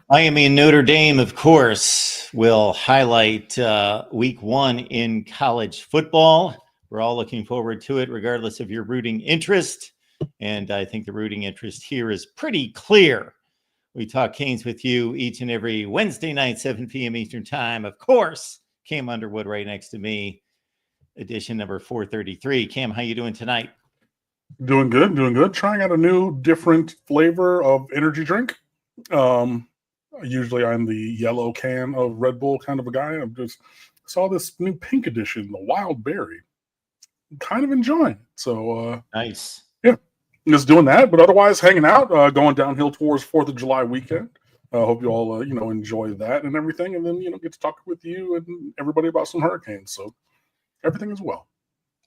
Miami and Notre Dame, of course, will highlight week one in college football. We're all looking forward to it, regardless of your rooting interest. And I think the rooting interest here is pretty clear. We talk Canes with you each and every Wednesday night, 7 p.m. Eastern Time. Of course, Cam Underwood right next to me, edition number 433. Cam, how you doing tonight? Doing good. Trying out a new, different flavor of energy drink. Usually I'm the yellow can of Red Bull kind of a guy. I just saw this new pink edition, the Wild Berry. Kind of enjoying it. So nice. Yeah, just doing that. But otherwise, hanging out, going downhill towards 4th of July weekend. Hope you all enjoy that and everything, and then get to talk with you and everybody about some hurricanes. So everything is well.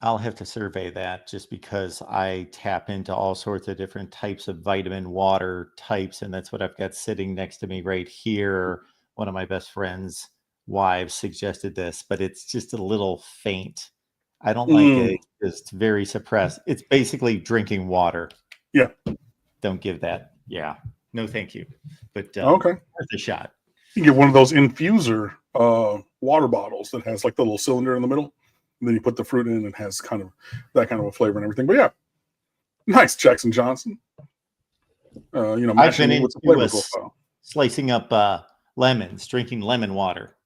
I'll have to survey that just because I tap into all sorts of different types of vitamin water types. And that's what I've got sitting next to me right here. One of my best friend's wives suggested this, but it's just a little faint. I don't like it. It's just very suppressed. It's basically drinking water. Yeah. Don't give that. Yeah. No, thank you. But okay. Worth a shot. You get one of those infuser water bottles that has like the little cylinder in the middle. And then you put the fruit in and it has kind of that kind of a flavor and everything. But yeah, nice, Jackson Johnson. I've been into slicing up lemons, drinking lemon water.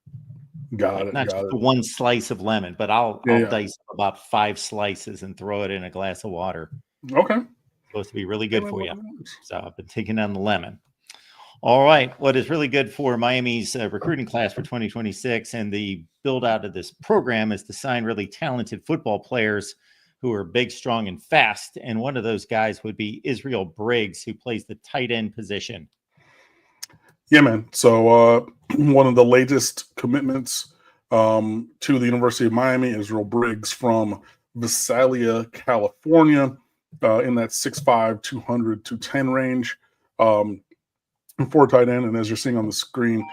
Got it. Not just one slice of lemon, but I'll dice about 5 slices and throw it in a glass of water. Okay. It's supposed to be really good for you. So I've been taking on the lemon. All right. What is really good for Miami's recruiting class for 2026 and the build out of this program is to sign really talented football players who are big, strong, and fast. And one of those guys would be Israel Briggs, who plays the tight end position. Yeah, man. So one of the latest commitments to the University of Miami, Israel Briggs from Visalia, California, in that 6'5", 200, 210 range. For tight end, and as you're seeing on the screen,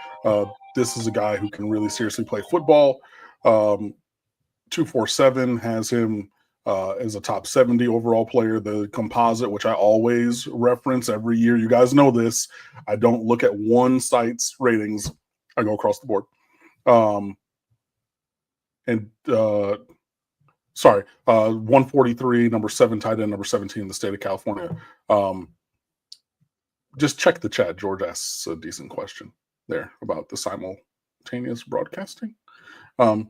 this is a guy who can really seriously play football. 247 has him as a top 70 overall player. The composite, which I always reference every year, you guys know this. I don't look at one site's ratings. I go across the board. 143, number 7 tight end, number 17 in the state of California. Just check the chat. George asks a decent question there about the simultaneous broadcasting. I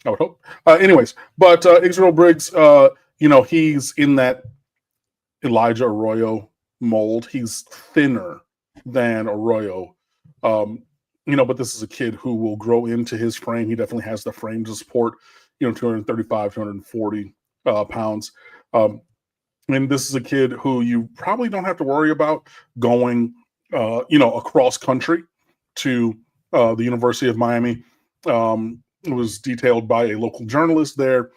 would hope. Anyways, but Israel Briggs, he's in that Elijah Arroyo mold. He's thinner than Arroyo, but this is a kid who will grow into his frame. He definitely has the frame to support, 235, 240 pounds. And this is a kid who you probably don't have to worry about going, across country to the University of Miami. It was detailed by a local journalist there.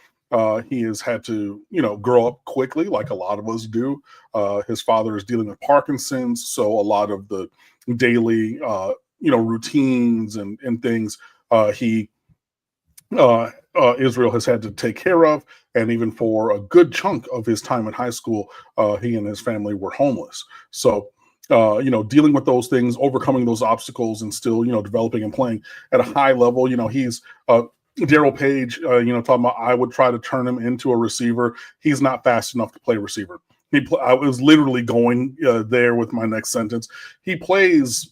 He has had to, grow up quickly, like a lot of us do. His father is dealing with Parkinson's, so a lot of the daily, routines and things Israel has had to take care of, and even for a good chunk of his time in high school, he and his family were homeless. So, dealing with those things, overcoming those obstacles, and still, developing and playing at a high level. He's Darryl Page, talking about I would try to turn him into a receiver. He's not fast enough to play receiver. I was literally going there with my next sentence. He plays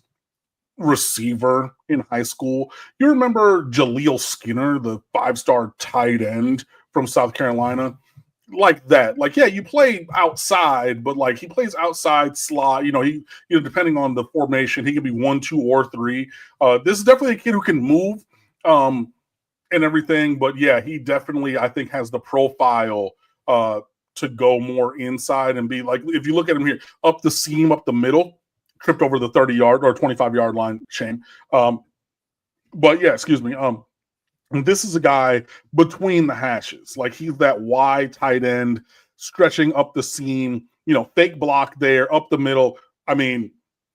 receiver in high school. You remember Jaleel Skinner, the 5-star tight end from South Carolina? Like that. Like, yeah, you play outside, but like he plays outside slot. He depending on the formation, he could be 1, 2, or 3. This is definitely a kid who can move and everything. But yeah, he definitely, I think, has the profile to go more inside and be like, if you look at him here, up the seam, up the middle, tripped over the 30-yard or 25-yard line. Shame. But yeah, excuse me. This is a guy between the hashes. Like, he's that wide tight end stretching up the seam, fake block there, up the middle. I mean,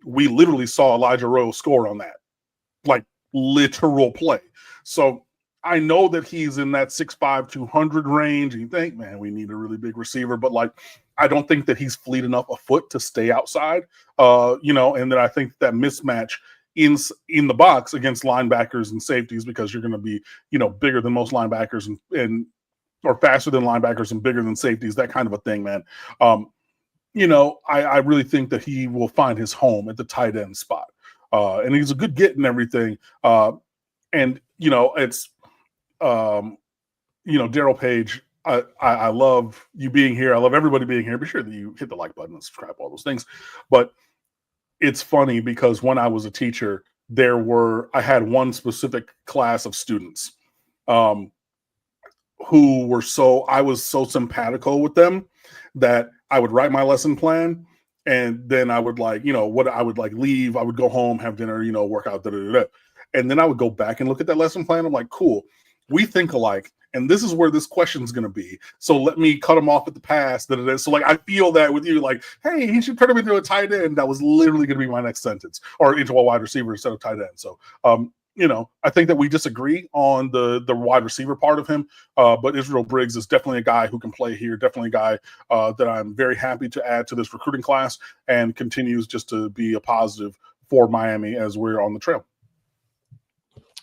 we literally saw Elijah Rowe score on that. Like, literal play. So I know that he's in that 6'5", 200 range. And you think, man, we need a really big receiver. But, like, I don't think that he's fleet enough afoot to stay outside, and then I think that mismatch in the box against linebackers and safeties because you're going to be, bigger than most linebackers and or faster than linebackers and bigger than safeties, that kind of a thing, man. I really think that he will find his home at the tight end spot. And he's a good get and everything. It's Daryl Page, I love you being here. I love everybody being here. Be sure that you hit the like button and subscribe, all those things. But it's funny because when I was a teacher, I had one specific class of students who were I was so simpatico with them that I would write my lesson plan. And then I would I would leave, I would go home, have dinner, work out, and then I would go back and look at that lesson plan. I'm like, cool, we think alike. And this is where this question is going to be. So let me cut him off at the pass. So I feel that with you, like, hey, he should turn him into a tight end. That was literally going to be my next sentence, or into a wide receiver instead of tight end. So, I think that we disagree on the wide receiver part of him. But Israel Briggs is definitely a guy who can play here. Definitely a guy that I'm very happy to add to this recruiting class and continues just to be a positive for Miami as we're on the trail.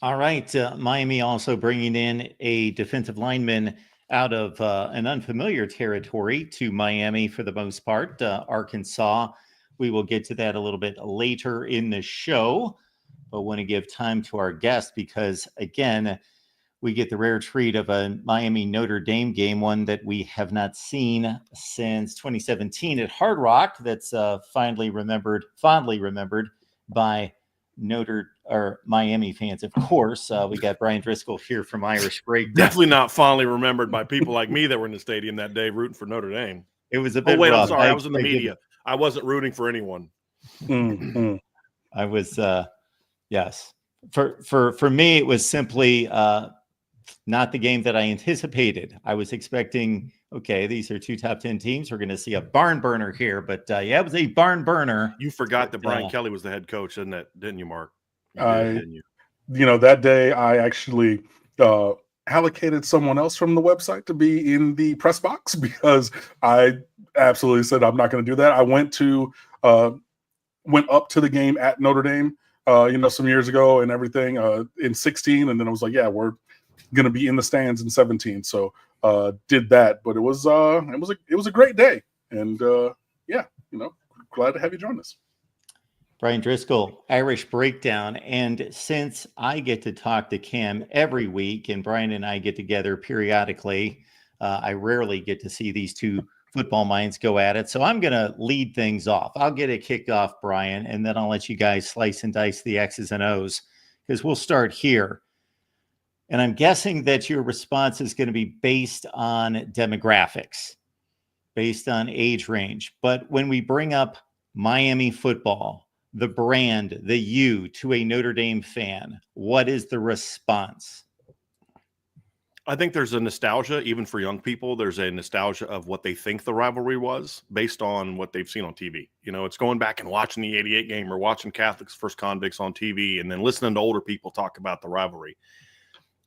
All right. Miami also bringing in a defensive lineman out of an unfamiliar territory to Miami for the most part, Arkansas. We will get to that a little bit later in the show, but want to give time to our guest because, again, we get the rare treat of a Miami Notre Dame game, one that we have not seen since 2017 at Hard Rock. That's fondly remembered by Miami fans, of course. We got Brian Driscoll here from Irish Breakdown. Definitely not fondly remembered by people like me that were in the stadium that day rooting for Notre Dame. It was a bit rough. I'm sorry. I was in the media. I wasn't rooting for anyone. Mm-hmm. I was, yes. For me, it was simply not the game that I anticipated. I was expecting, okay, these are two top 10 teams. We're going to see a barn burner here, but it was a barn burner. You forgot that Brian Kelly was the head coach, didn't you, Mark? Didn't you? That day I actually allocated someone else from the website to be in the press box because I absolutely said I'm not going to do that. I went up to the game at Notre Dame, some years ago and everything in 16, and then I was like, yeah, we're going to be in the stands in 17. So did that, but it was a great day, and glad to have you join us. Brian Driscoll, Irish Breakdown. And since I get to talk to Cam every week and Brian and I get together periodically, I rarely get to see these two football minds go at it. So I'm going to lead things off. I'll get it kicked off, Brian, and then I'll let you guys slice and dice the X's and O's because we'll start here. And I'm guessing that your response is going to be based on demographics, based on age range. But when we bring up Miami football, the brand, the U to a Notre Dame fan, what is the response? I think there's a nostalgia, even for young people. There's a nostalgia of what they think the rivalry was based on what they've seen on TV. It's going back and watching the 88 game or watching Catholics First Convicts on TV and then listening to older people talk about the rivalry.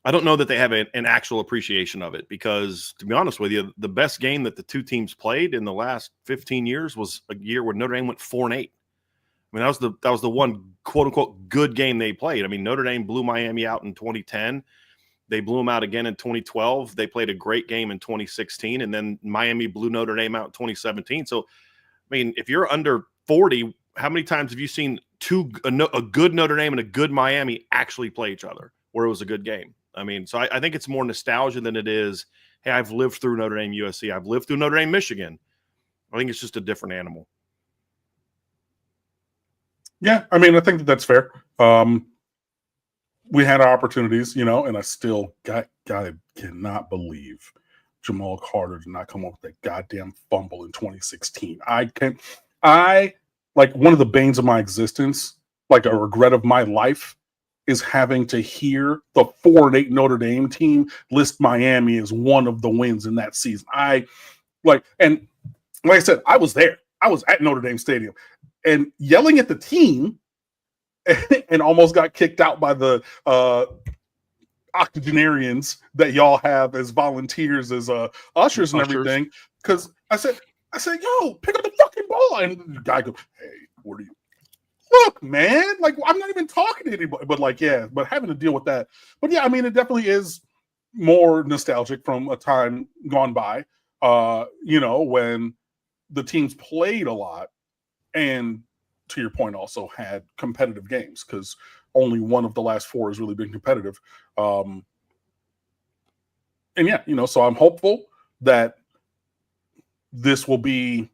I don't know that they have an actual appreciation of it because, to be honest with you, the best game that the two teams played in the last 15 years was a year where Notre Dame went 4-8. I mean, that was the one quote unquote good game they played. I mean, Notre Dame blew Miami out in 2010. They blew them out again in 2012. They played a great game in 2016, and then Miami blew Notre Dame out in 2017. So, I mean, if you're under 40, how many times have you seen a good Notre Dame and a good Miami actually play each other where it was a good game? I mean, so I think it's more nostalgia than it is, hey, I've lived through Notre Dame USC. I've lived through Notre Dame Michigan. I think it's just a different animal. Yeah, I mean, I think that's fair. We had our opportunities, and I still cannot believe Jamal Carter did not come up with that goddamn fumble in 2016. Like one of the banes of my existence, like a regret of my life, is having to hear the 4-8 Notre Dame team list Miami as one of the wins in that season. Like I said, I was there. I was at Notre Dame Stadium and yelling at the team and almost got kicked out by the octogenarians that y'all have as volunteers, as ushers and everything. Because I said, yo, pick up the fucking ball. And the guy goes, hey, what are you? look, man, like I'm not even talking to anybody, but like, yeah, but having to deal with that. But yeah, I mean, it definitely is more nostalgic from a time gone by, when the teams played a lot and, to your point, also had competitive games, because only one of the last four has really been competitive. And yeah, so I'm hopeful that this will be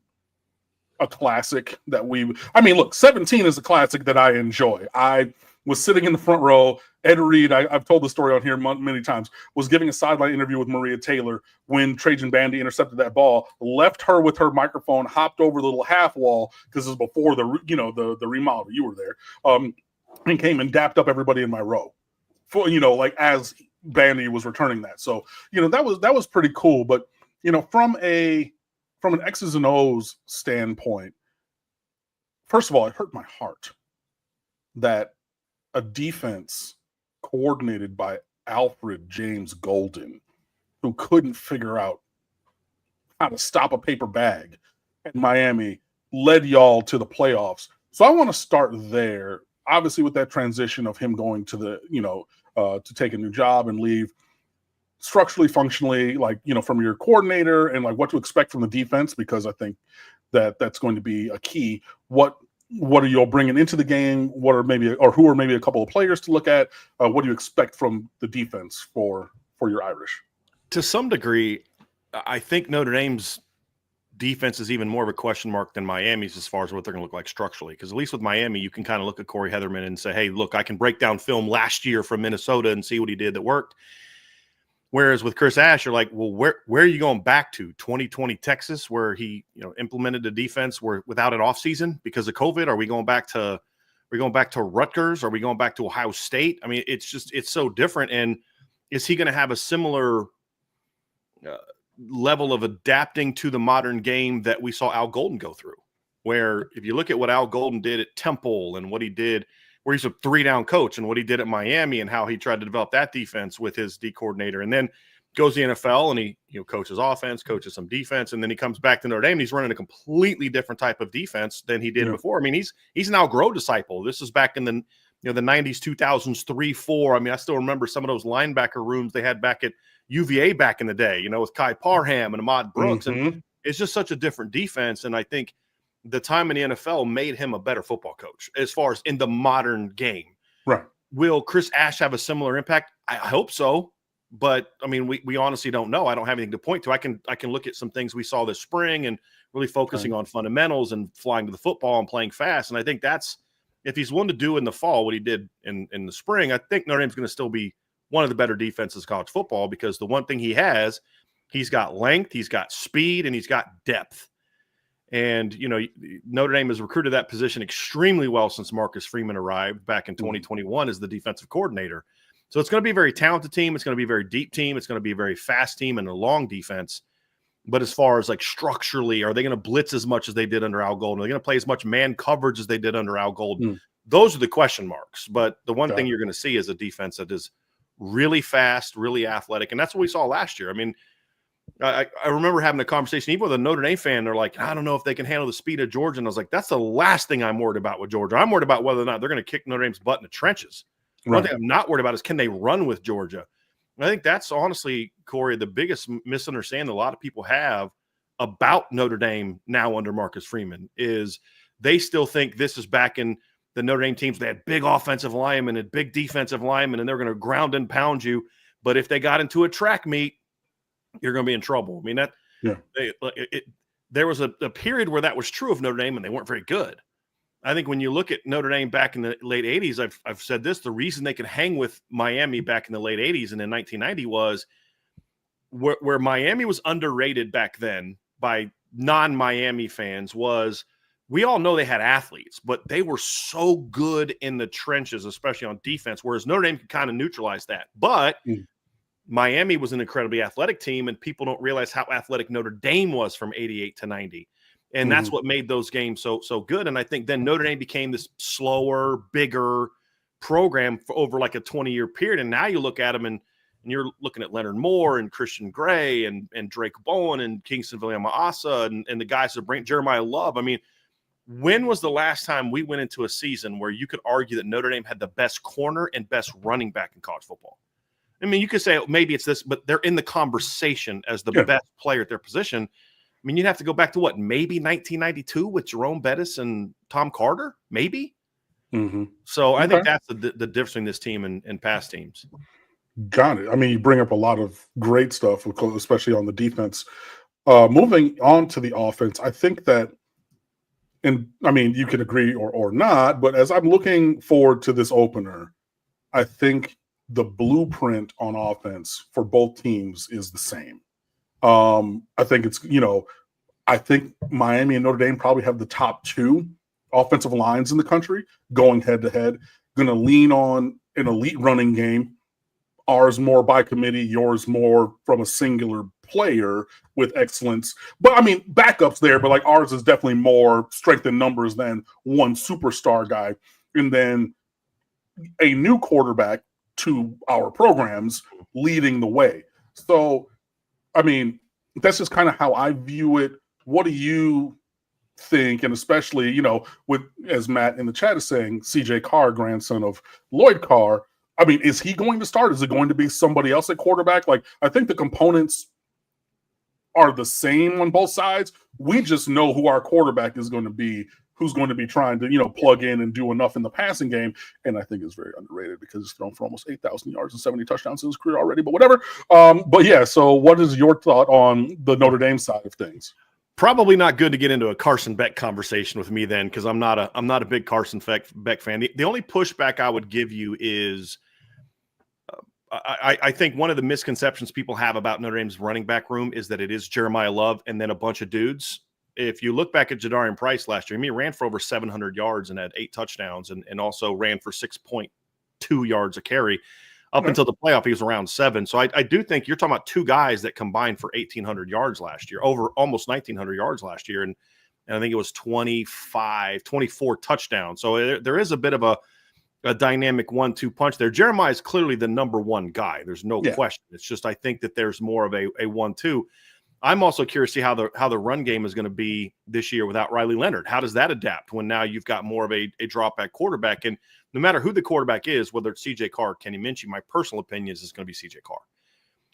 a classic that look, 17 is a classic that I enjoy. I was sitting in the front row. Ed Reed, I've told the story on here many times, was giving a sideline interview with Maria Taylor when Trajan Bandy intercepted that ball, left her with her microphone, hopped over the little half wall, because it was before the remodel. You were there, and came and dapped up everybody in my row, for as Bandy was returning that. So that was pretty cool. But from an X's and O's standpoint, first of all, it hurt my heart that a defense coordinated by Alfred James Golden, who couldn't figure out how to stop a paper bag at Miami, led y'all to the playoffs. So I want to start there, obviously, with that transition of him going to to take a new job and leave. Structurally, functionally, from your coordinator, and what to expect from the defense, because I think that's going to be a key. What are you all bringing into the game? Who are maybe a couple of players to look at? What do you expect from the defense for your Irish? To some degree, I think Notre Dame's defense is even more of a question mark than Miami's as far as what they're going to look like structurally. Because at least with Miami, you can kind of look at Corey Heatherman and say, hey, look, I can break down film last year from Minnesota and see what he did that worked. Whereas with Chris Ash, you're like, well, where are you going back to? 2020 Texas, where he implemented the defense without an offseason because of COVID? Are we going back to Rutgers? Are we going back to Ohio State? I mean, it's so different. And is he going to have a similar level of adapting to the modern game that we saw Al Golden go through? Where if you look at what Al Golden did at Temple and what he did, where he's a 3-down coach, and what he did at Miami and how he tried to develop that defense with his D coordinator, and then goes to the NFL and he coaches offense, coaches some defense, and then he comes back to Notre Dame and he's running a completely different type of defense than he did before. I mean, he's an outgrow disciple. This is back in the the 90s, 2000s, 3, 4. I mean, I still remember some of those linebacker rooms they had back at UVA back in the day, with Kai Parham and Ahmad Brooks. Mm-hmm. And it's just such a different defense. And I think the time in the NFL made him a better football coach as far as in the modern game. Right. Will Chris Ash have a similar impact? I hope so. But I mean, we honestly don't know. I don't have anything to point to. I can look at some things we saw this spring and really focusing on fundamentals and flying to the football and playing fast. And I think that's, if he's willing to do in the fall what he did in the spring, I think Notre Dame's going to still be one of the better defenses in college football, because the one thing he's got length, he's got speed, and he's got depth. And, Notre Dame has recruited that position extremely well since Marcus Freeman arrived back in 2021 as the defensive coordinator. So it's going to be a very talented team. It's going to be a very deep team. It's going to be a very fast team and a long defense. But as far as structurally, are they going to blitz as much as they did under Al Golden? Are they going to play as much man coverage as they did under Al Golden? Those are the question marks. But the one thing you're going to see is a defense that is really fast, really athletic. And that's what we saw last year. I mean, I remember having a conversation even with a Notre Dame fan. They're like, I don't know if they can handle the speed of Georgia. And I was like, that's the last thing I'm worried about with Georgia. I'm worried about whether or not they're going to kick Notre Dame's butt in the trenches. Right. One thing I'm not worried about is, can they run with Georgia? And I think that's honestly, Corey, the biggest misunderstanding a lot of people have about Notre Dame now under Marcus Freeman is they still think this is back in the Notre Dame teams. They had big offensive linemen and big defensive linemen, and they're going to ground and pound you. But if they got into a track meet, you're going to be in trouble. I mean, there was a period where that was true of Notre Dame, and they weren't very good. I think when you look at Notre Dame back in the late 80s, I've said this, the reason they could hang with Miami back in the late 80s and in 1990 was where Miami was underrated back then by non-Miami fans was, we all know they had athletes, but they were so good in the trenches, especially on defense, whereas Notre Dame could kind of neutralize that. But Miami was an incredibly athletic team, and people don't realize how athletic Notre Dame was from 88 to 90. And that's what made those games so good. And I think then Notre Dame became this slower, bigger program for over like a 20-year period. And now you look at them and you're looking at Leonard Moore and Christian Gray and Drake Bowen and Kingston Viliama Asa and the guys that bring Jeremiah Love. I mean, when was the last time we went into a season where you could argue that Notre Dame had the best corner and best running back in college football? I mean, you could say maybe it's this, but they're in the conversation as the best player at their position. I mean, you'd have to go back to what, maybe 1992 with Jerome Bettis and Tom Carter, maybe. Mm-hmm. So I think that's the difference between this team and past teams. Got it. I mean, you bring up a lot of great stuff, especially on the defense. Moving on to the offense, I think that, and I mean, you can agree or not, but as I'm looking forward to this opener, I think the blueprint on offense for both teams is the same. I think it's, I think Miami and Notre Dame probably have the top 2 offensive lines in the country going head to head, going to lean on an elite running game. Ours more by committee, yours more from a singular player with excellence. But I mean, backups there, but like ours is definitely more strength in numbers than one superstar guy. And then a new quarterback to our programs leading the way. So, I mean, that's just kind of how I view it. What do you think? And especially, with, as Matt in the chat is saying, CJ Carr, grandson of Lloyd Carr, I mean, is he going to start? Is it going to be somebody else at quarterback? Like, I think the components are the same on both sides. We just know who our quarterback is going to be, who's going to be trying to, plug in and do enough in the passing game. And I think it's very underrated because he's thrown for almost 8,000 yards and 70 touchdowns in his career already, but whatever. But yeah, so what is your thought on the Notre Dame side of things? Probably not good to get into a Carson Beck conversation with me then, because I'm not a big Carson Beck fan. The only pushback I would give you is I think one of the misconceptions people have about Notre Dame's running back room is that it is Jeremiah Love and then a bunch of dudes. If you look back at Jadarian Price last year, he ran for over 700 yards and had 8 touchdowns and also ran for 6.2 yards a carry. Up until the playoff, he was around 7. So I do think you're talking about 2 guys that combined for 1,800 yards last year, over almost 1,900 yards last year. And I think it was 24 touchdowns. So there is a bit of a dynamic 1-2 punch there. Jeremiah is clearly the number 1 guy. There's no question. It's just I think that there's more of a 1-2. I'm also curious to see how the run game is going to be this year without Riley Leonard. How does that adapt when now you've got more of a drop back quarterback? And no matter who the quarterback is, whether it's CJ Carr or Kenny Minchey, my personal opinion is it's going to be CJ Carr.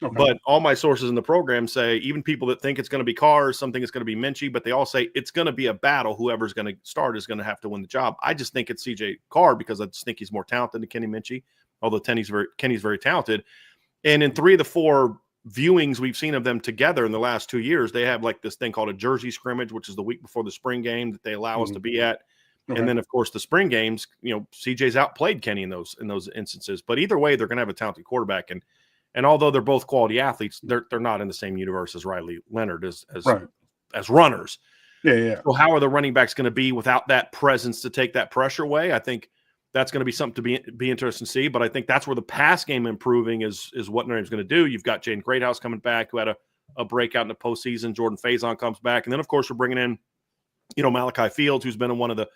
Okay. But all my sources in the program say, even people that think it's going to be Carr, some think it's going to be Minchey, but they all say it's going to be a battle. Whoever's going to start is going to have to win the job. I just think it's CJ Carr because I just think he's more talented than Kenny Minchey, although Kenny's very talented. And in 3 of the 4 viewings we've seen of them together in the last 2 years, they have like this thing called a jersey scrimmage, which is the week before the spring game that they allow us to be at. Okay. And then, of course, the spring games, CJ's outplayed Kenny in those instances. But either way, they're going to have a talented quarterback. And although they're both quality athletes, they're not in the same universe as Riley Leonard as runners. Yeah. So how are the running backs going to be without that presence to take that pressure away? I think that's going to be something to be interesting to see. But I think that's where the pass game improving is what Notre Dame's going to do. You've got Jaden Greathouse coming back, who had a breakout in the postseason. Jordan Faison comes back. And then, of course, we're bringing in, Malachi Fields, who's been one of the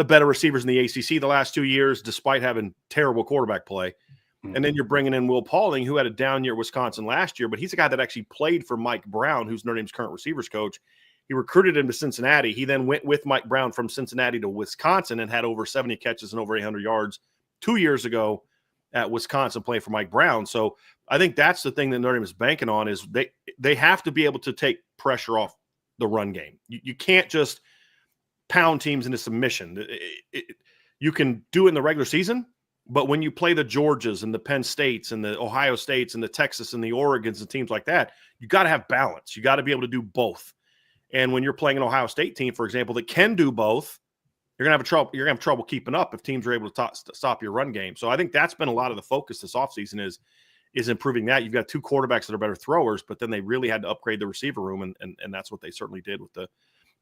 better receivers in the ACC the last 2 years, despite having terrible quarterback play. And then you're bringing in Will Pauling, who had a down year at Wisconsin last year, but he's a guy that actually played for Mike Brown, who's Notre Dame's current receivers coach. He recruited him to Cincinnati. He then went with Mike Brown from Cincinnati to Wisconsin and had over 70 catches and over 800 yards 2 years ago at Wisconsin playing for Mike Brown. So I think that's the thing that Notre Dame is banking on is they have to be able to take pressure off the run game. You can't just pound teams into submission. You can do it in the regular season, but when you play the Georgias and the Penn States and the Ohio States and the Texas and the Oregons and teams like that, you got to have balance. You got to be able to do both. And when you're playing an Ohio State team, for example, that can do both, you're gonna have trouble keeping up if teams are able to stop your run game. So I think that's been a lot of the focus this offseason is improving that. You've got 2 quarterbacks that are better throwers, but then they really had to upgrade the receiver room, and that's what they certainly did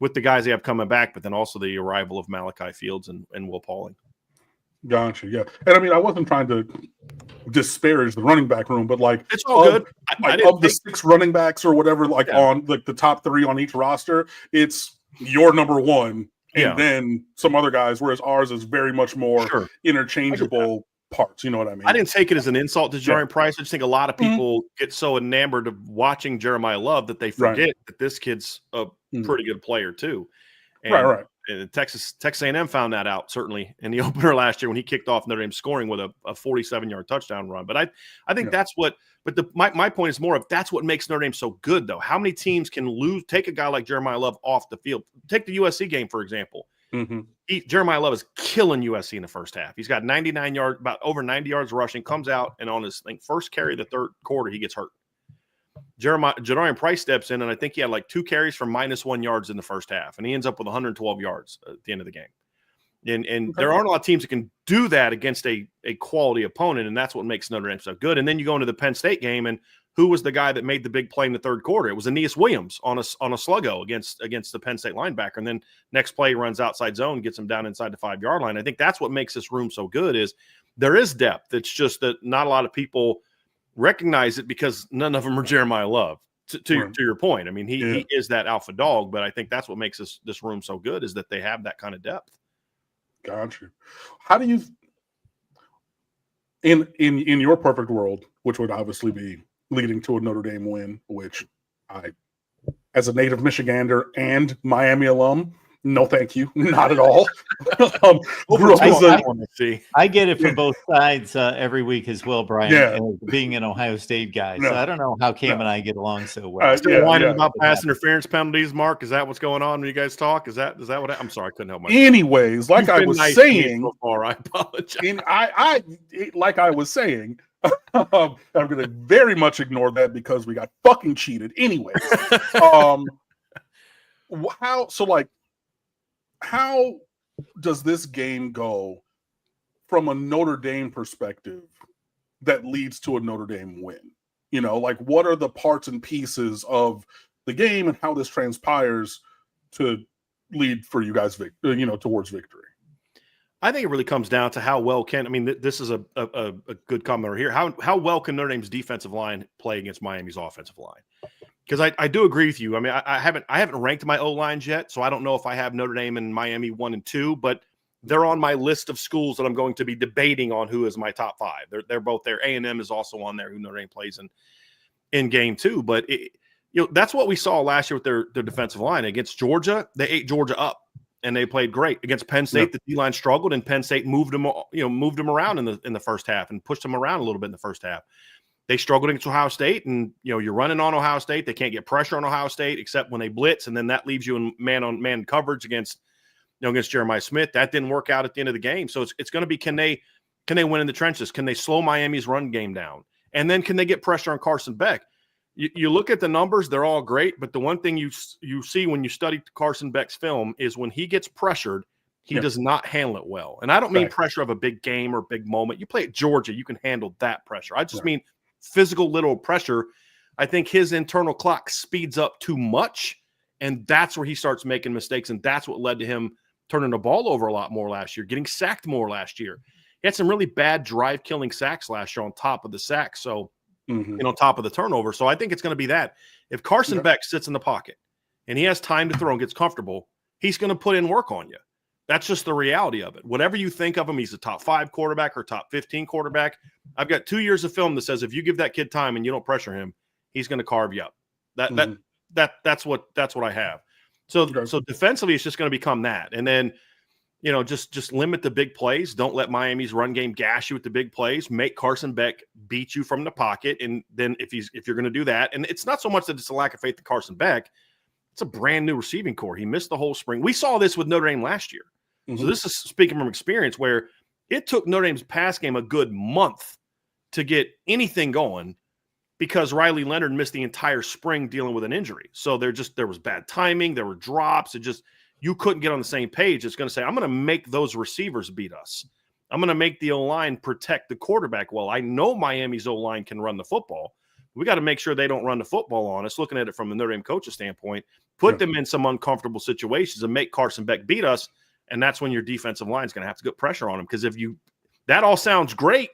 with the guys they have coming back, but then also the arrival of Malachi Fields and Will Pauling. Gotcha. Yeah. And I mean, I wasn't trying to disparage the running back room, but like it's all good. Of the 6 running backs or whatever, on like the top 3 on each roster, it's your number 1 and then some other guys, whereas ours is very much more interchangeable parts. You know what I mean? I didn't take it as an insult to Jadarian Price. I just think a lot of people get so enamored of watching Jeremiah Love that they forget that this kid's a pretty good player too. And, Texas A&M found that out certainly in the opener last year when he kicked off Notre Dame scoring with a 47-yard touchdown run. But I think that's what. But my point is more of that's what makes Notre Dame so good, though. How many teams can take a guy like Jeremiah Love off the field? Take the USC game for example. Jeremiah Love is killing USC in the first half. He's got 99 yards, about over 90 yards rushing. Comes out and on his first carry of the third quarter, he gets hurt. Jadarian Price steps in, and I think he had like 2 carries for -1 yards in the first half, and he ends up with 112 yards at the end of the game. And there aren't a lot of teams that can do that against a quality opponent, and that's what makes Notre Dame so good. And then you go into the Penn State game, and who was the guy that made the big play in the third quarter? It was Aeneas Williams on a sluggo against the Penn State linebacker, and then next play runs outside zone, gets him down inside the 5-yard line. I think that's what makes this room so good is there is depth. It's just that not a lot of people recognize it because none of them are Jeremiah Love. To your point, I mean, he is that alpha dog, but I think that's what makes this room so good is that they have that kind of depth. Gotcha. How do you, in your perfect world, which would obviously be leading to a Notre Dame win, which I, as a native Michigander and Miami alum, no, thank you, not at all. I get it from both sides every week as well, Brian. Being an Ohio State guy, so I don't know how Cam and I get along so well. Still whining about pass interference penalties, Mark. Is that what's going on when you guys talk? Is that what? I'm sorry, I couldn't help myself. Anyways, like I was saying, so far, I apologize. Like I was saying, I'm going to very much ignore that because we got fucking cheated. Anyways, how does this game go from a Notre Dame perspective that leads to a Notre Dame win? You know, like what are the parts and pieces of the game and how this transpires to lead for you guys, towards victory? I think it really comes down to how well this is a good comment right here. How well can Notre Dame's defensive line play against Miami's offensive line? Because I do agree with you. I mean, I haven't ranked my O-lines yet, so I don't know if I have Notre Dame and Miami 1 and 2, but they're on my list of schools that I'm going to be debating on who is my top 5. They're both there. A&M is also on there, who Notre Dame plays in game 2. But that's what we saw last year with their defensive line against Georgia. They ate Georgia up, and they played great against Penn State. The D-line struggled, and Penn State moved them around in the first half and pushed them around a little bit in the first half. They struggled against Ohio State, and you're running on Ohio State. They can't get pressure on Ohio State except when they blitz, and then that leaves you in man-on-man coverage against Jeremiah Smith. That didn't work out at the end of the game. So it's going to be can they win in the trenches? Can they slow Miami's run game down? And then can they get pressure on Carson Beck? You look at the numbers; they're all great, but the one thing you see when you study Carson Beck's film is when he gets pressured, he does not handle it well. And I don't mean pressure of a big game or big moment. You play at Georgia, you can handle that pressure. I just mean physical little pressure. I think his internal clock speeds up too much, and that's where he starts making mistakes, and that's what led to him turning the ball over a lot more last year, getting sacked more last year. He had some really bad drive-killing sacks last year on top of the sacks, so on top of the turnover. So I think it's going to be that. If Carson Beck sits in the pocket and he has time to throw and gets comfortable, he's going to put in work on you. That's just the reality of it. Whatever you think of him, he's a top 5 quarterback or top 15 quarterback. I've got 2 years of film that says if you give that kid time and you don't pressure him, he's going to carve you up. That's what I have. So defensively, it's just going to become that. And then, just limit the big plays. Don't let Miami's run game gash you with the big plays. Make Carson Beck beat you from the pocket. And then if you're going to do that, and it's not so much that it's a lack of faith in Carson Beck, it's a brand new receiving core. He missed the whole spring. We saw this with Notre Dame last year. So this is speaking from experience where it took Notre Dame's pass game a good month to get anything going because Riley Leonard missed the entire spring dealing with an injury. So there was bad timing. There were drops. You couldn't get on the same page. It's going to say, I'm going to make those receivers beat us. I'm going to make the O-line protect the quarterback. Well, I know Miami's O-line can run the football. We got to make sure they don't run the football on us. Looking at it from the Notre Dame coach's standpoint, put them in some uncomfortable situations and make Carson Beck beat us. And that's when your defensive line is going to have to get pressure on him. Because that all sounds great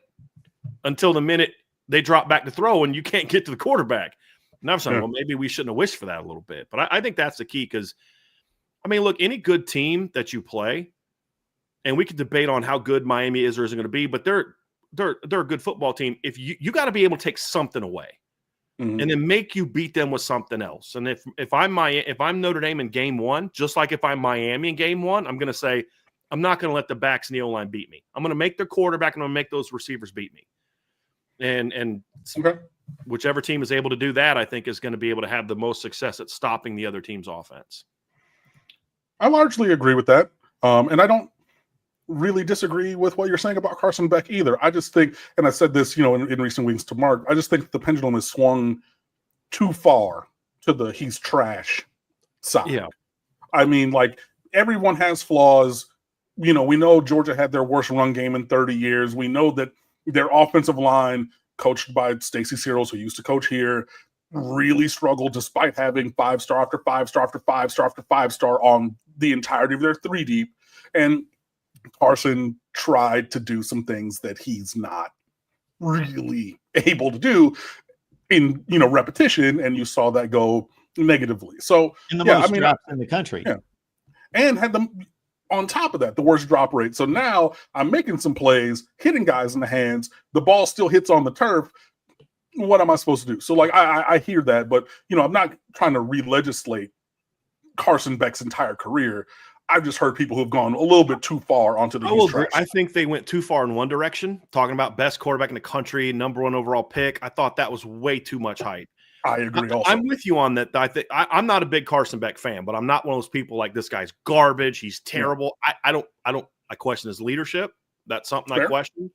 until the minute they drop back to throw and you can't get to the quarterback. And I'm saying, well, maybe we shouldn't have wished for that a little bit. But I think that's the key because, look, any good team that you play, and we could debate on how good Miami is or isn't going to be, but they're a good football team. If you got to be able to take something away. Mhm. and then make you beat them with something else. And if I'm Notre Dame in game one, just like if I'm Miami in game one, I'm going to say, I'm not going to let the backs in the O-line beat me. I'm going to make the quarterback and I'm going to make those receivers beat me. And Okay. whichever team is able to do that, I think is going to be able to have the most success at stopping the other team's offense. I largely agree with that. And I don't really disagree with what you're saying about Carson Beck either. I just think, and I said this, in recent weeks to Mark, I just think the pendulum has swung too far to the he's trash side. Yeah. I mean, like, everyone has flaws. We know Georgia had their worst run game in 30 years. We know that their offensive line, coached by Stacy Searles, who used to coach here, really struggled despite having 5-star after 5-star after 5-star after 5-star on the entirety of their 3 deep. And Carson tried to do some things that he's not really able to do in repetition, and you saw that go negatively. So in the most drops in the country. Yeah. And had them on top of that, the worst drop rate. So now I'm making some plays, hitting guys in the hands, the ball still hits on the turf. What am I supposed to do? So, like, I hear that, but I'm not trying to re-legislate Carson Beck's entire career. I've just heard people who've gone a little bit too far onto the I think they went too far in one direction, talking about best quarterback in the country, #1 overall pick. I thought that was way too much hype. I agree also. I'm with you on that. I'm not a big Carson Beck fan, but I'm not one of those people like, this guy's garbage, he's terrible. Yeah. I question his leadership. That's something Fair. I question.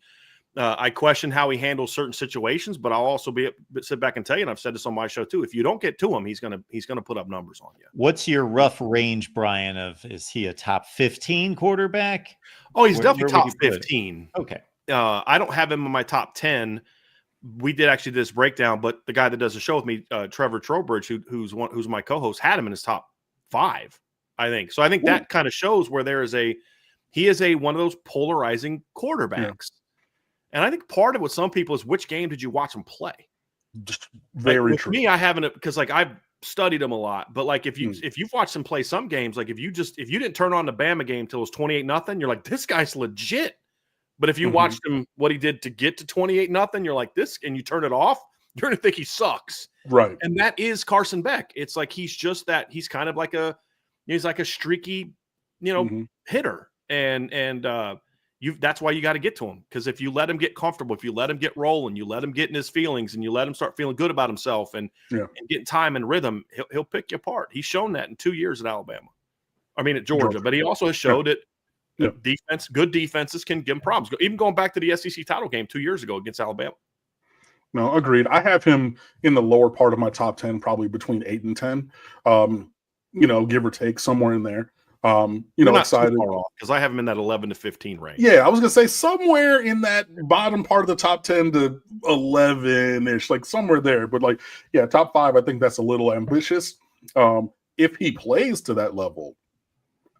I question how he handles certain situations, but I'll also sit back and tell you, and I've said this on my show too, if you don't get to him, he's gonna put up numbers on you. What's your rough range, Brian, of is he a top 15 quarterback? Oh, he's definitely top 15. Okay. I don't have him in my top 10. We did actually this breakdown, but the guy that does the show with me, Trevor Trowbridge, who's my co-host, had him in his top 5, I think. So I think that kind of shows where he is one of those polarizing quarterbacks. Yeah. And I think part of what some people is, which game did you watch him play? Just very true. For me, I haven't, because like I've studied him a lot. But like if you've watched him play some games, like if you didn't turn on the Bama game till it was 28-0, you're like, this guy's legit. But if you watched him, what he did to get to 28-0, you're like, this, and you turn it off, you're gonna think he sucks. Right. And that is Carson Beck. It's like he's just that. He's kind of like a streaky, hitter. And that's why you got to get to him, because if you let him get comfortable, if you let him get rolling, you let him get in his feelings, and you let him start feeling good about himself and getting time and rhythm, he'll pick you apart. He's shown that in 2 years at Alabama. I mean, at Georgia. But he also has showed that good defenses can give him problems. Even going back to the SEC title game 2 years ago against Alabama. No, agreed. I have him in the lower part of my top 10, probably between 8 and 10. Give or take, somewhere in there. Excited because I have him in that 11 to 15 range. Yeah, I was gonna say somewhere in that bottom part of the top 10 to 11-ish, like somewhere there. But like, yeah, top 5, I think that's a little ambitious. If he plays to that level,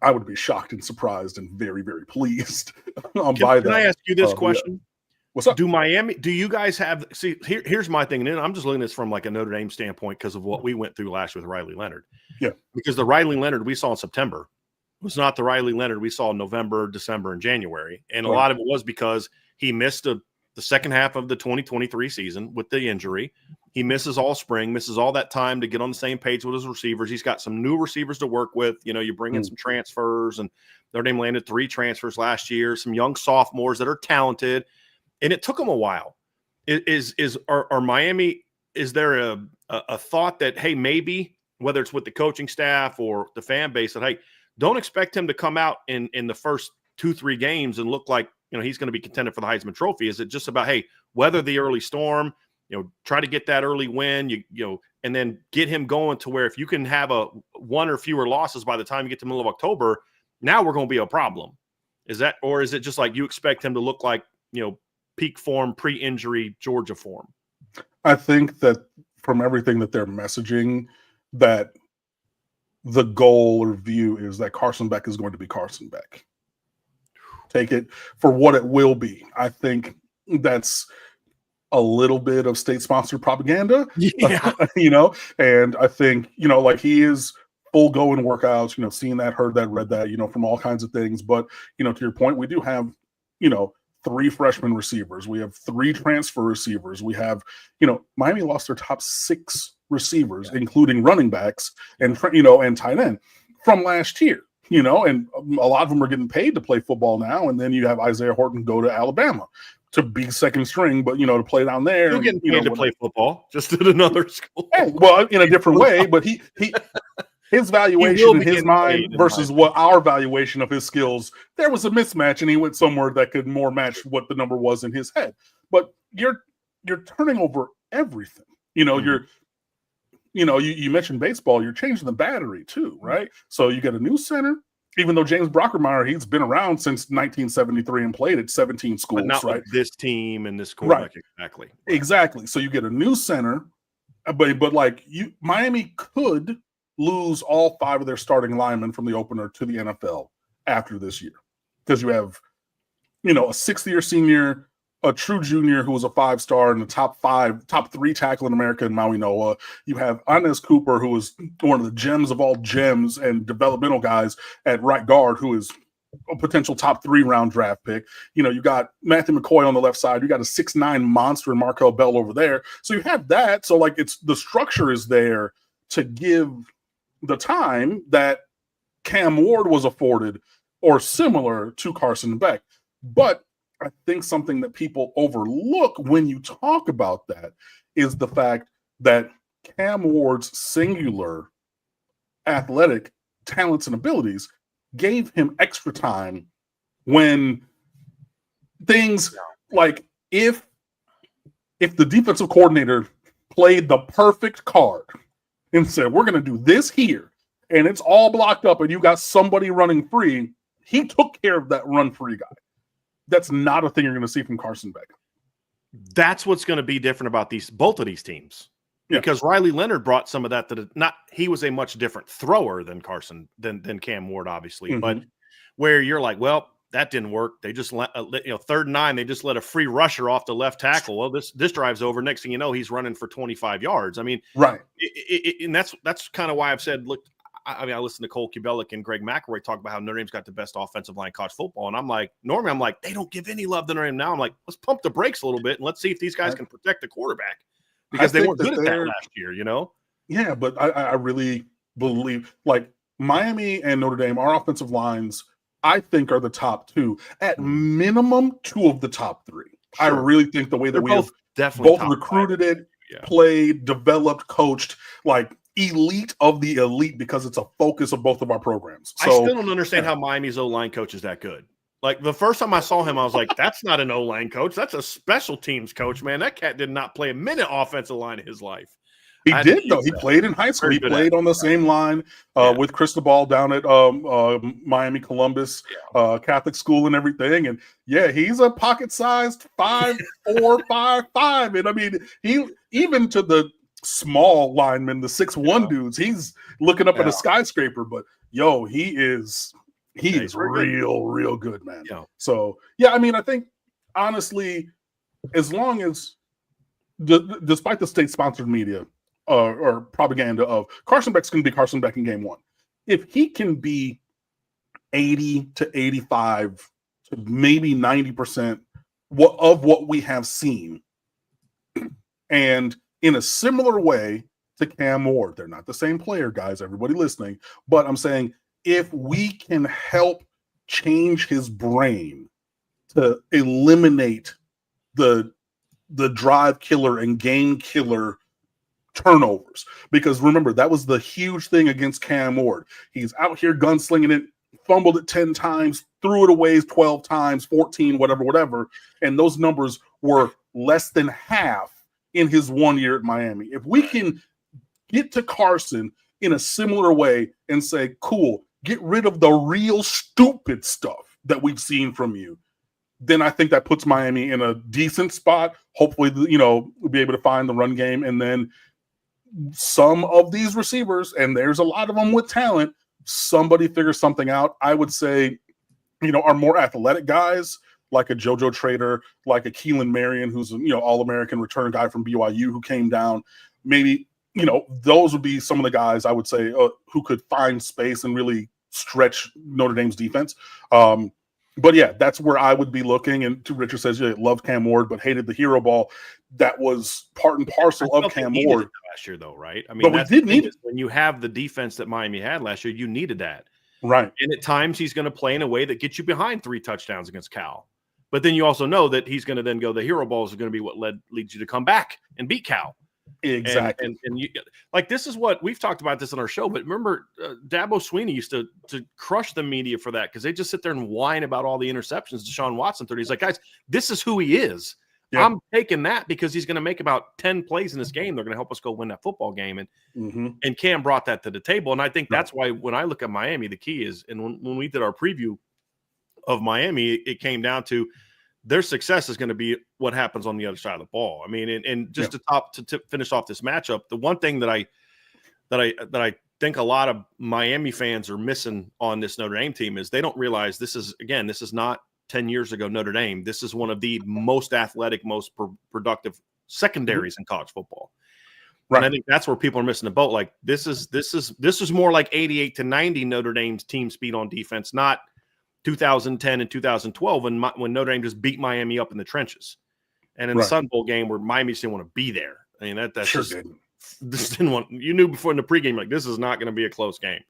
I would be shocked and surprised and very, very pleased by that. Can I ask you this question? Yeah. What's up? Do you guys have, here's my thing, and I'm just looking at this from like a Notre Dame standpoint because of what we went through last year with Riley Leonard. Yeah. Because the Riley Leonard we saw in September was not the Riley Leonard we saw in November, December, and January. And a lot of it was because he missed the second half of the 2023 season with the injury. He misses all spring, misses all that time to get on the same page with his receivers. He's got some new receivers to work with. You bring in some transfers, and Notre Dame landed 3 transfers last year, some young sophomores that are talented. And it took them a while. Are Miami, is there a thought that, hey, maybe, whether it's with the coaching staff or the fan base, that, hey, don't expect him to come out in the first 2-3 games and look like, he's going to be contender for the Heisman Trophy? Is it just about, hey, weather the early storm, try to get that early win, and then get him going to where if you can have a 1 or fewer losses by the time you get to the middle of October, now we're going to be a problem? Or is it just like you expect him to look like, peak form, pre-injury Georgia form? I think that from everything that they're messaging, that the goal or view is that Carson Beck is going to be Carson Beck. Take it for what it will be. I think that's a little bit of state-sponsored propaganda, and I think, like, he is full go in workouts, seen that, heard that, read that, from all kinds of things. But, to your point, we do have, 3 freshman receivers. We have 3 transfer receivers. We have, Miami lost their top 6 receivers, including running backs and tight end from last year. And a lot of them are getting paid to play football now. And then you have Isaiah Horton go to Alabama to be second string, but to play down there. Still getting paid to play football, just at another school. Hey, well, in a different way, but his valuation in his mind versus what our valuation of his skills, there was a mismatch, and he went somewhere that could more match what the number was in his head. But you're turning over everything. You mentioned baseball, you're changing the battery too, right? So you get a new center, even though James Brockermeyer, he's been around since 1973 and played at 17 schools, but not right? With this team and this quarterback, right. Exactly. So you get a new center, but Miami could lose all 5 of their starting linemen from the opener to the NFL after this year, because you have, a 6th-year senior, a true junior who was a 5-star and the top 3 tackle in America in Maui Noah. You have Inez Cooper, who is one of the gems of all gems and developmental guys at right guard, who is a potential top 3 round draft pick. You got Matthew McCoy on the left side. You got a 6'9" monster in Markel Bell over there. So you have that. So it's the structure is there to give the time that Cam Ward was afforded or similar to Carson Beck. But I think something that people overlook when you talk about that is the fact that Cam Ward's singular athletic talents and abilities gave him extra time when things like if the defensive coordinator played the perfect card and said, we're going to do this here, and it's all blocked up and you got somebody running free, he took care of that run free guy. That's not a thing you're going to see from Carson Beck. That's what's going to be different about both of these teams. Yeah. Because Riley Leonard brought some of that he was a much different thrower than Cam Ward, obviously. Mm-hmm. But where you're like, well, that didn't work. They just let 3rd and 9, they just let a free rusher off the left tackle. Well, this drive's over. Next thing you know, he's running for 25 yards. I mean, right. And that's kind of why I've said, look, I listened to Cole Kubelic and Greg McElroy talk about how Notre Dame's got the best offensive line in college football. And I'm like, normally they don't give any love to Notre Dame. Now I'm like, let's pump the brakes a little bit and let's see if these guys can protect the quarterback, because they weren't good at that last year, Yeah, but I really believe Miami and Notre Dame, our offensive lines, I think are the top 2. At minimum, 2 of the top 3. Sure. I really think the way that we have both recruited it, played, developed, coached, elite of the elite, because it's a focus of both of our programs. So, I still don't understand how Miami's O-line coach is that good. The first time I saw him, I was like, that's not an O-line coach. That's a special teams coach, man. That cat did not play a minute offensive line in his life. He did, though. He played in high school. He played on the same line with Cristobal down at Miami Columbus Catholic school and everything. And, he's a pocket-sized 5'4", 5'5". And, I mean, he even to the small linemen, the 6'1" dudes, he's looking up at a skyscraper. But, he is real good, man. Yeah. So, I mean, I think, honestly, as long as, despite the state-sponsored media, or propaganda of Carson Beck's going to be Carson Beck in game 1. If he can be 80 to 85 to maybe 90% of what we have seen, and in a similar way to Cam Ward, they're not the same player, guys, everybody listening, but I'm saying if we can help change his brain to eliminate the drive killer and game killer turnovers, because remember, that was the huge thing against Cam Ward. He's out here gunslinging it, fumbled it 10 times, threw it away 12 times, 14, whatever, and those numbers were less than half in his 1 year at Miami. If we can get to Carson in a similar way and say, cool, get rid of the real stupid stuff that we've seen from you, then I think that puts Miami in a decent spot. Hopefully, we'll be able to find the run game, and then some of these receivers, and there's a lot of them with talent, somebody figures something out. I would say, our more athletic guys, like a JoJo Trader, like a Keelan Marion, who's All-American return guy from BYU who came down, maybe, those would be some of the guys I would say who could find space and really stretch Notre Dame's defense. But yeah, that's where I would be looking. And Richard says, yeah, loved Cam Ward, but hated the hero ball. That was part and parcel of Cam Ward last year, though, right? I mean, but we did need it when you have the defense that Miami had last year. You needed that, right? And at times he's going to play in a way that gets you behind 3 touchdowns against Cal. But then you also know that he's going to then go. The hero balls are going to be what leads you to come back and beat Cal. Exactly. And you, like, this is what we've talked about this on our show, but remember Dabo Sweeney used to crush the media for that, because they just sit there and whine about all the interceptions Deshaun Watson threw. He's like, guys, this is who he is. Yeah. I'm taking that because he's going to make about 10 plays in this game. They're going to help us go win that football game. And Cam brought that to the table. And I think that's why when I look at Miami, the key is, and when we did our preview of Miami, it came down to their success is going to be what happens on the other side of the ball. I mean, and just to finish off this matchup, the one thing that I think a lot of Miami fans are missing on this Notre Dame team is they don't realize this is not 10 years ago Notre Dame. This is one of the most athletic, most productive secondaries in college football. Right. And I think that's where people are missing the boat. Like this is more like 88 to 90 Notre Dame's team speed on defense, not 2010 and 2012 when Notre Dame just beat Miami up in the trenches, and in the Sun Bowl game where Miami just didn't want to be there. I mean that's sure just didn't want. You knew before in the pregame, like, this is not going to be a close game.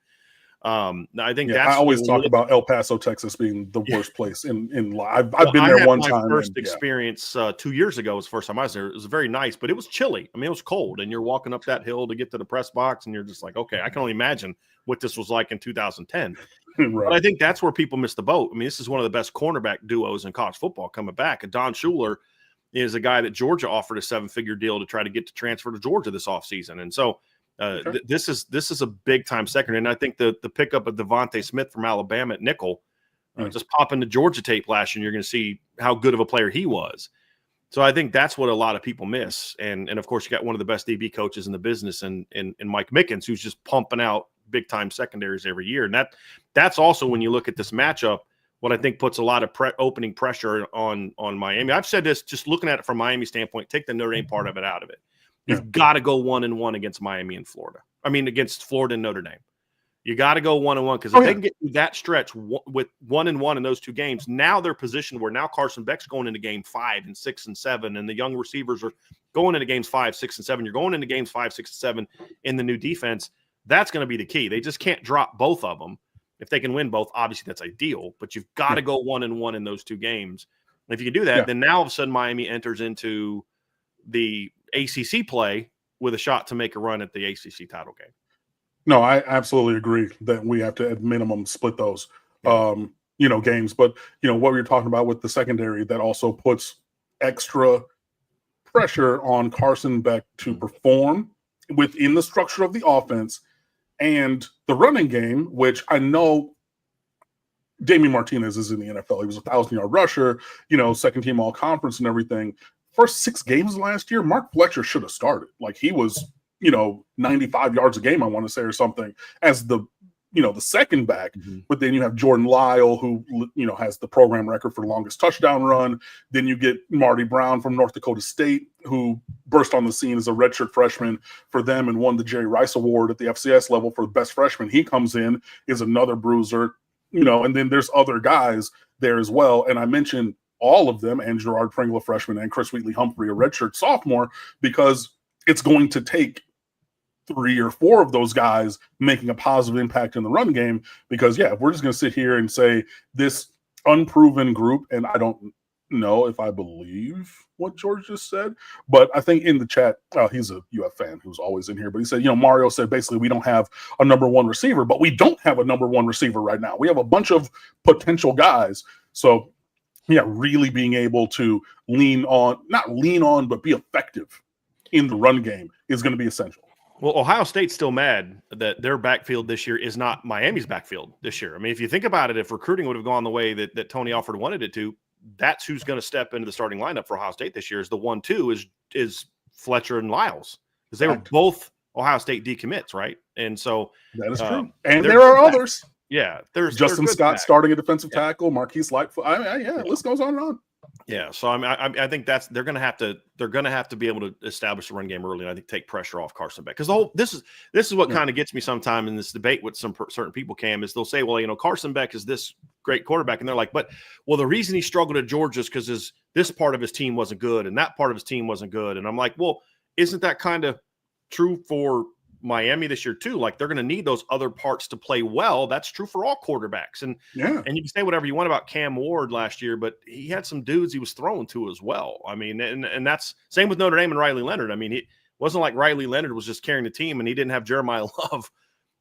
I think that's. I always talk about El Paso, Texas, being the worst place in live. I've been there one time. My first experience 2 years ago was the first time I was there. It was very nice, but it was chilly. I mean, it was cold, and you're walking up that hill to get to the press box, and you're just like, okay, I can only imagine what this was like in 2010. But I think that's where people miss the boat. I mean, this is one of the best cornerback duos in college football coming back. And Don Schuler is a guy that Georgia offered a 7-figure deal to try to get to transfer to Georgia this offseason. And so this is a big time secondary. And I think the pickup of Devontae Smith from Alabama at nickel, just pop into Georgia tape last year, and you're going to see how good of a player he was. So I think that's what a lot of people miss. And of course, you got one of the best DB coaches in the business in Mike Mickens, who's just pumping out big time secondaries every year. And that's also, when you look at this matchup, what I think puts a lot of opening pressure on Miami. I've said this, just looking at it from Miami standpoint, take the Notre Dame part of it out of it. You've got to go 1-1 against Miami and Florida. I mean, against Florida and Notre Dame. You got to go 1-1, because if they can get through that stretch with 1-1 in those 2 games, now they're positioned where now Carson Beck's going into game 5 and 6 and 7, and the young receivers are going into games 5, 6, and 7. You're going into games 5, 6, and 7 in the new defense. That's going to be the key. They just can't drop both of them. If they can win both, obviously that's ideal, but you've got to go 1-1 in those 2 games. And if you can do that, then now all of a sudden Miami enters into the ACC play with a shot to make a run at the ACC title game. No, I absolutely agree that we have to at minimum split those, games. But, what we were talking about with the secondary, that also puts extra pressure on Carson Beck to perform within the structure of the offense and the running game, which I know Damian Martinez is in the NFL. He was a 1,000-yard rusher, second team all conference and everything. First 6 games last year, Mark Fletcher should have started. Like, he was, 95 yards a game, I want to say, or something, as the second back. But then you have Jordan Lyle, who, has the program record for longest touchdown run. Then you get Marty Brown from North Dakota State, who burst on the scene as a redshirt freshman for them and won the Jerry Rice Award at the FCS level for the best freshman. He comes in, is another bruiser, and then there's other guys there as well. And I mentioned all of them, and Gerard Pringle, a freshman, and Chris Wheatley-Humphrey, a redshirt sophomore, because it's going to take 3 or 4 of those guys making a positive impact in the run game. Because, if we're just going to sit here and say this unproven group, and I don't know if I believe what George just said, but I think in the chat, he's a UF fan who's always in here, but he said, Mario said basically we don't have a number 1 receiver, but we don't have a number 1 receiver right now. We have a bunch of potential guys. So, really being able to not lean on, but be effective in the run game is going to be essential. Well, Ohio State's still mad that their backfield this year is not Miami's backfield this year. I mean, if you think about it, if recruiting would have gone the way that Tony Alford wanted it to, that's who's going to step into the starting lineup for Ohio State this year. Is the 1-2 is Fletcher and Lyles, because they were both Ohio State decommits, right? And so that is true. And there are others. Yeah, there's Justin Scott starting a defensive tackle, Marquise Lightfoot. List goes on and on. Yeah, so I think they're going to have to be able to establish a run game early, and I think take pressure off Carson Beck, because this is what kind of gets me sometime in this debate with certain people. Cam, is they'll say, well, Carson Beck is this great quarterback, and they're like, but the reason he struggled at Georgia is because this part of his team wasn't good, and that part of his team wasn't good, and I'm like, well, isn't that kind of true for Miami this year too? Like, they're going to need those other parts to play well. That's true for all quarterbacks. And you can say whatever you want about Cam Ward last year, but he had some dudes he was throwing to as well. I mean, and that's same with Notre Dame and Riley Leonard. I mean, it wasn't like Riley Leonard was just carrying the team and he didn't have Jeremiah Love,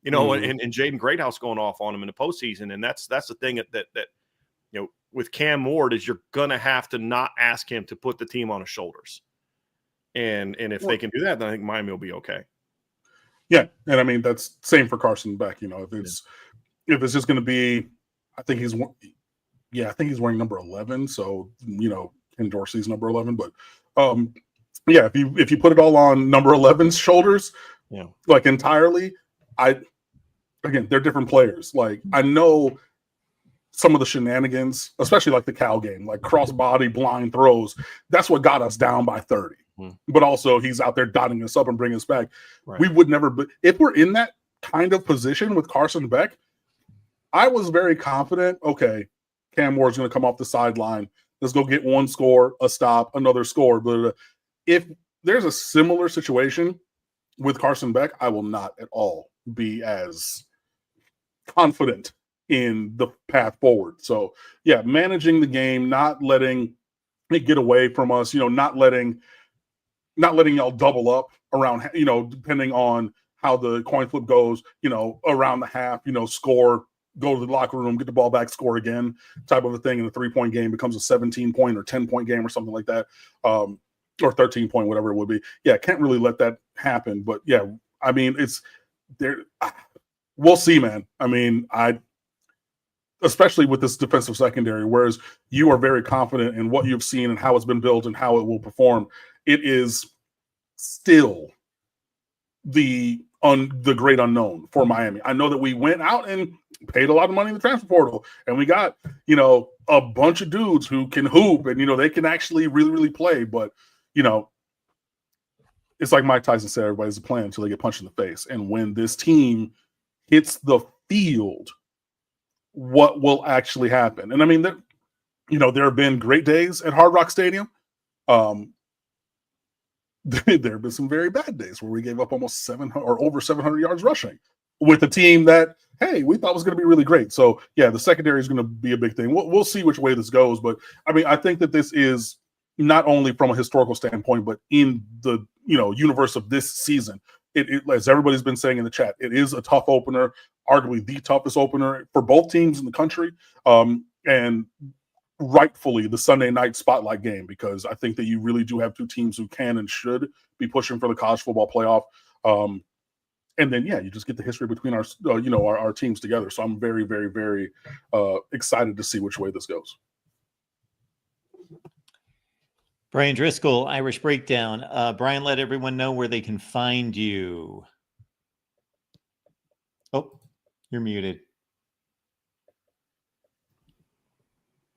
and Jaden Greathouse going off on him in the postseason. And that's the thing that with Cam Ward is you're going to have to not ask him to put the team on his shoulders. And if they can do that, then I think Miami will be okay. Yeah, and I mean that's same for Carson Beck. If it's just going to be, I think he's wearing number 11. So Ken Dorsey's number 11. But if you put it all on number 11's shoulders, like entirely, they're different players. Like I know some of the shenanigans, especially like the Cal game, like crossbody blind throws. That's what got us down by 30. But also he's out there dotting us up and bringing us back. Right. We would never, if we're in that kind of position with Carson Beck, I was very confident, okay, Cam Ward's going to come off the sideline. Let's go get one score, a stop, another score. Blah, blah, blah. If there's a similar situation with Carson Beck, I will not at all be as confident in the path forward. So, yeah, managing the game, not letting it get away from us, not letting y'all double up around, depending on how the coin flip goes, around the half, score, go to the locker room, get the ball back, score again, type of a thing. And the 3-point game becomes a 17-point or 10-point game or something like that, or 13-point, whatever it would be. Yeah, can't really let that happen. But yeah, I mean, it's there. We'll see, man. I mean, especially with this defensive secondary, whereas you are very confident in what you've seen and how it's been built and how it will perform. It is still the great unknown for Miami. I know that we went out and paid a lot of money in the transfer portal, and we got, a bunch of dudes who can hoop and, they can actually really, really play. But, it's like Mike Tyson said, everybody's a plan until they get punched in the face. And when this team hits the field, what will actually happen? And I mean, there have been great days at Hard Rock Stadium. There have been some very bad days where we gave up almost 700 or over 700 yards rushing with a team that, hey, we thought was going to be really great. So yeah, the secondary is going to be a big thing. We'll see which way this goes. But I mean, I think that this is not only from a historical standpoint, but in the, universe of this season, it as everybody's been saying in the chat, it is a tough opener, arguably the toughest opener for both teams in the country. And rightfully the Sunday night spotlight game, because I think that you really do have two teams who can and should be pushing for the college football playoff. And then, you just get the history between our teams together. So I'm very, very, very excited to see which way this goes. Brian Driscoll, Irish Breakdown. Brian, let everyone know where they can find you. Oh, you're muted.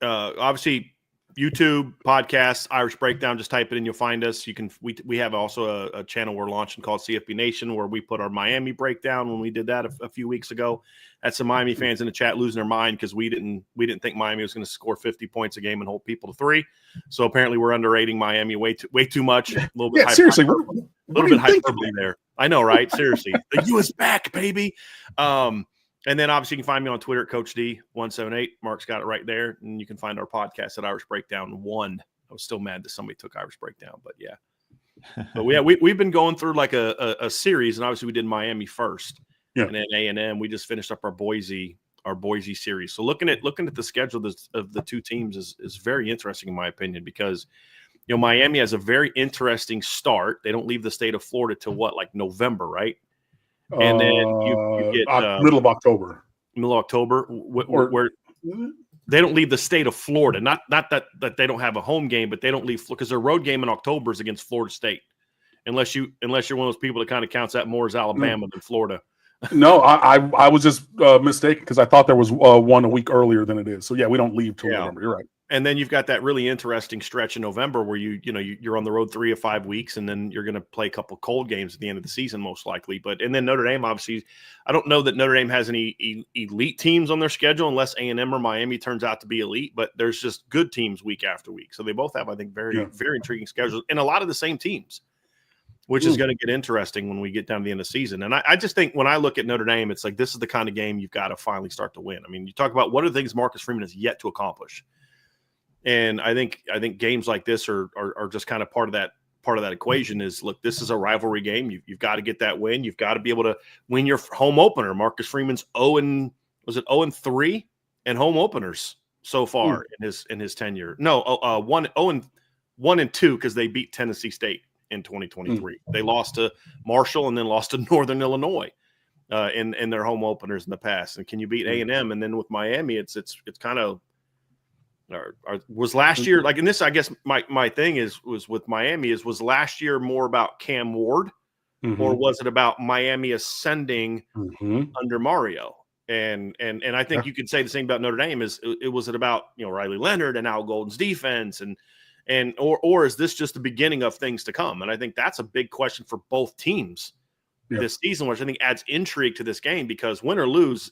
Obviously YouTube, podcasts, Irish Breakdown, just type it in, you'll find us. We have also a channel we're launching called CFB Nation, where we put our Miami breakdown. When we did that a few weeks ago, had some Miami fans in the chat losing their mind because we didn't think Miami was going to score 50 points a game and hold people to 3. So apparently we're underrating Miami way too much. A little bit seriously, a little bit hyperbole there. I know, right? Seriously, the U is back, baby. And then obviously you can find me on Twitter at Coach D178. Mark's got it right there. And you can find our podcast at Irish Breakdown 1. I was still mad that somebody took Irish Breakdown, but yeah. But we've been going through like a series, and obviously we did Miami first. Yeah. And then A&M. We just finished up our Boise series. So looking at the schedule of the two teams is very interesting in my opinion, because Miami has a very interesting start. They don't leave the state of Florida till like November, right? And then you get middle of October. Where they don't leave the state of Florida. Not that they don't have a home game, but they don't leave because their road game in October is against Florida State. Unless you're one of those people that kind of counts that more as Alabama than Florida. No, I was just mistaken because I thought there was one a week earlier than it is. So yeah, we don't leave till November. You're right. And then you've got that really interesting stretch in November where you're on the road 3 or 5 weeks, and then you're going to play a couple cold games at the end of the season, most likely. And then Notre Dame, obviously, I don't know that Notre Dame has any elite teams on their schedule unless A&M or Miami turns out to be elite. But there's just good teams week after week, so they both have, I think, very intriguing schedules and a lot of the same teams, which is going to get interesting when we get down to the end of the season. And I just think when I look at Notre Dame, it's like this is the kind of game you've got to finally start to win. I mean, you talk about what are the things Marcus Freeman has yet to accomplish. And I think games like this are just kind of part of that equation is, look, this is a rivalry game. You've got to get that win. You've got to be able to win your home opener. Marcus Freeman's 0-3 in home openers so far in his tenure. No, 1-2 because they beat Tennessee State in 2023. They lost to Marshall and then lost to Northern Illinois in their home openers in the past. And can you beat A&M? And then with Miami, it's kind of was last year like, and this, I guess my thing was with Miami was last year more about Cam Ward or was it about Miami ascending under Mario? And I think you could say the same about Notre Dame is it was about, Riley Leonard and Al Golden's defense or is this just the beginning of things to come? And I think that's a big question for both teams this season, which I think adds intrigue to this game because win or lose,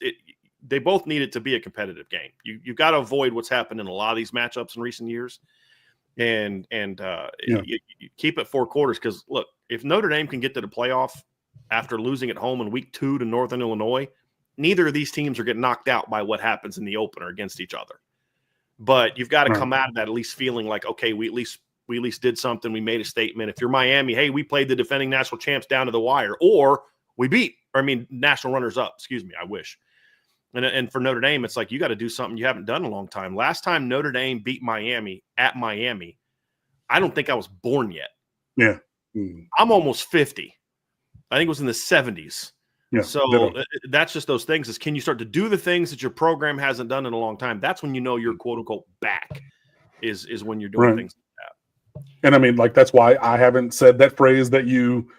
they both need it to be a competitive game. You've got to avoid what's happened in a lot of these matchups in recent years, and you keep it 4 quarters. Because look, if Notre Dame can get to the playoff after losing at home in week 2 to Northern Illinois, neither of these teams are getting knocked out by what happens in the opener against each other. But you've got to come out of that at least feeling like, okay, we at least did something. We made a statement. If you're Miami, hey, we played the defending national champs down to the wire, or we national runners up. Excuse me, I wish. And for Notre Dame, it's like you got to do something you haven't done in a long time. Last time Notre Dame beat Miami at Miami, I don't think I was born yet. Yeah. I'm almost 50. I think it was in the 70s. Yeah. So that's just those things is can you start to do the things that your program hasn't done in a long time? That's when you're quote unquote back is when you're doing things like that. And I mean, like, that's why I haven't said that phrase that you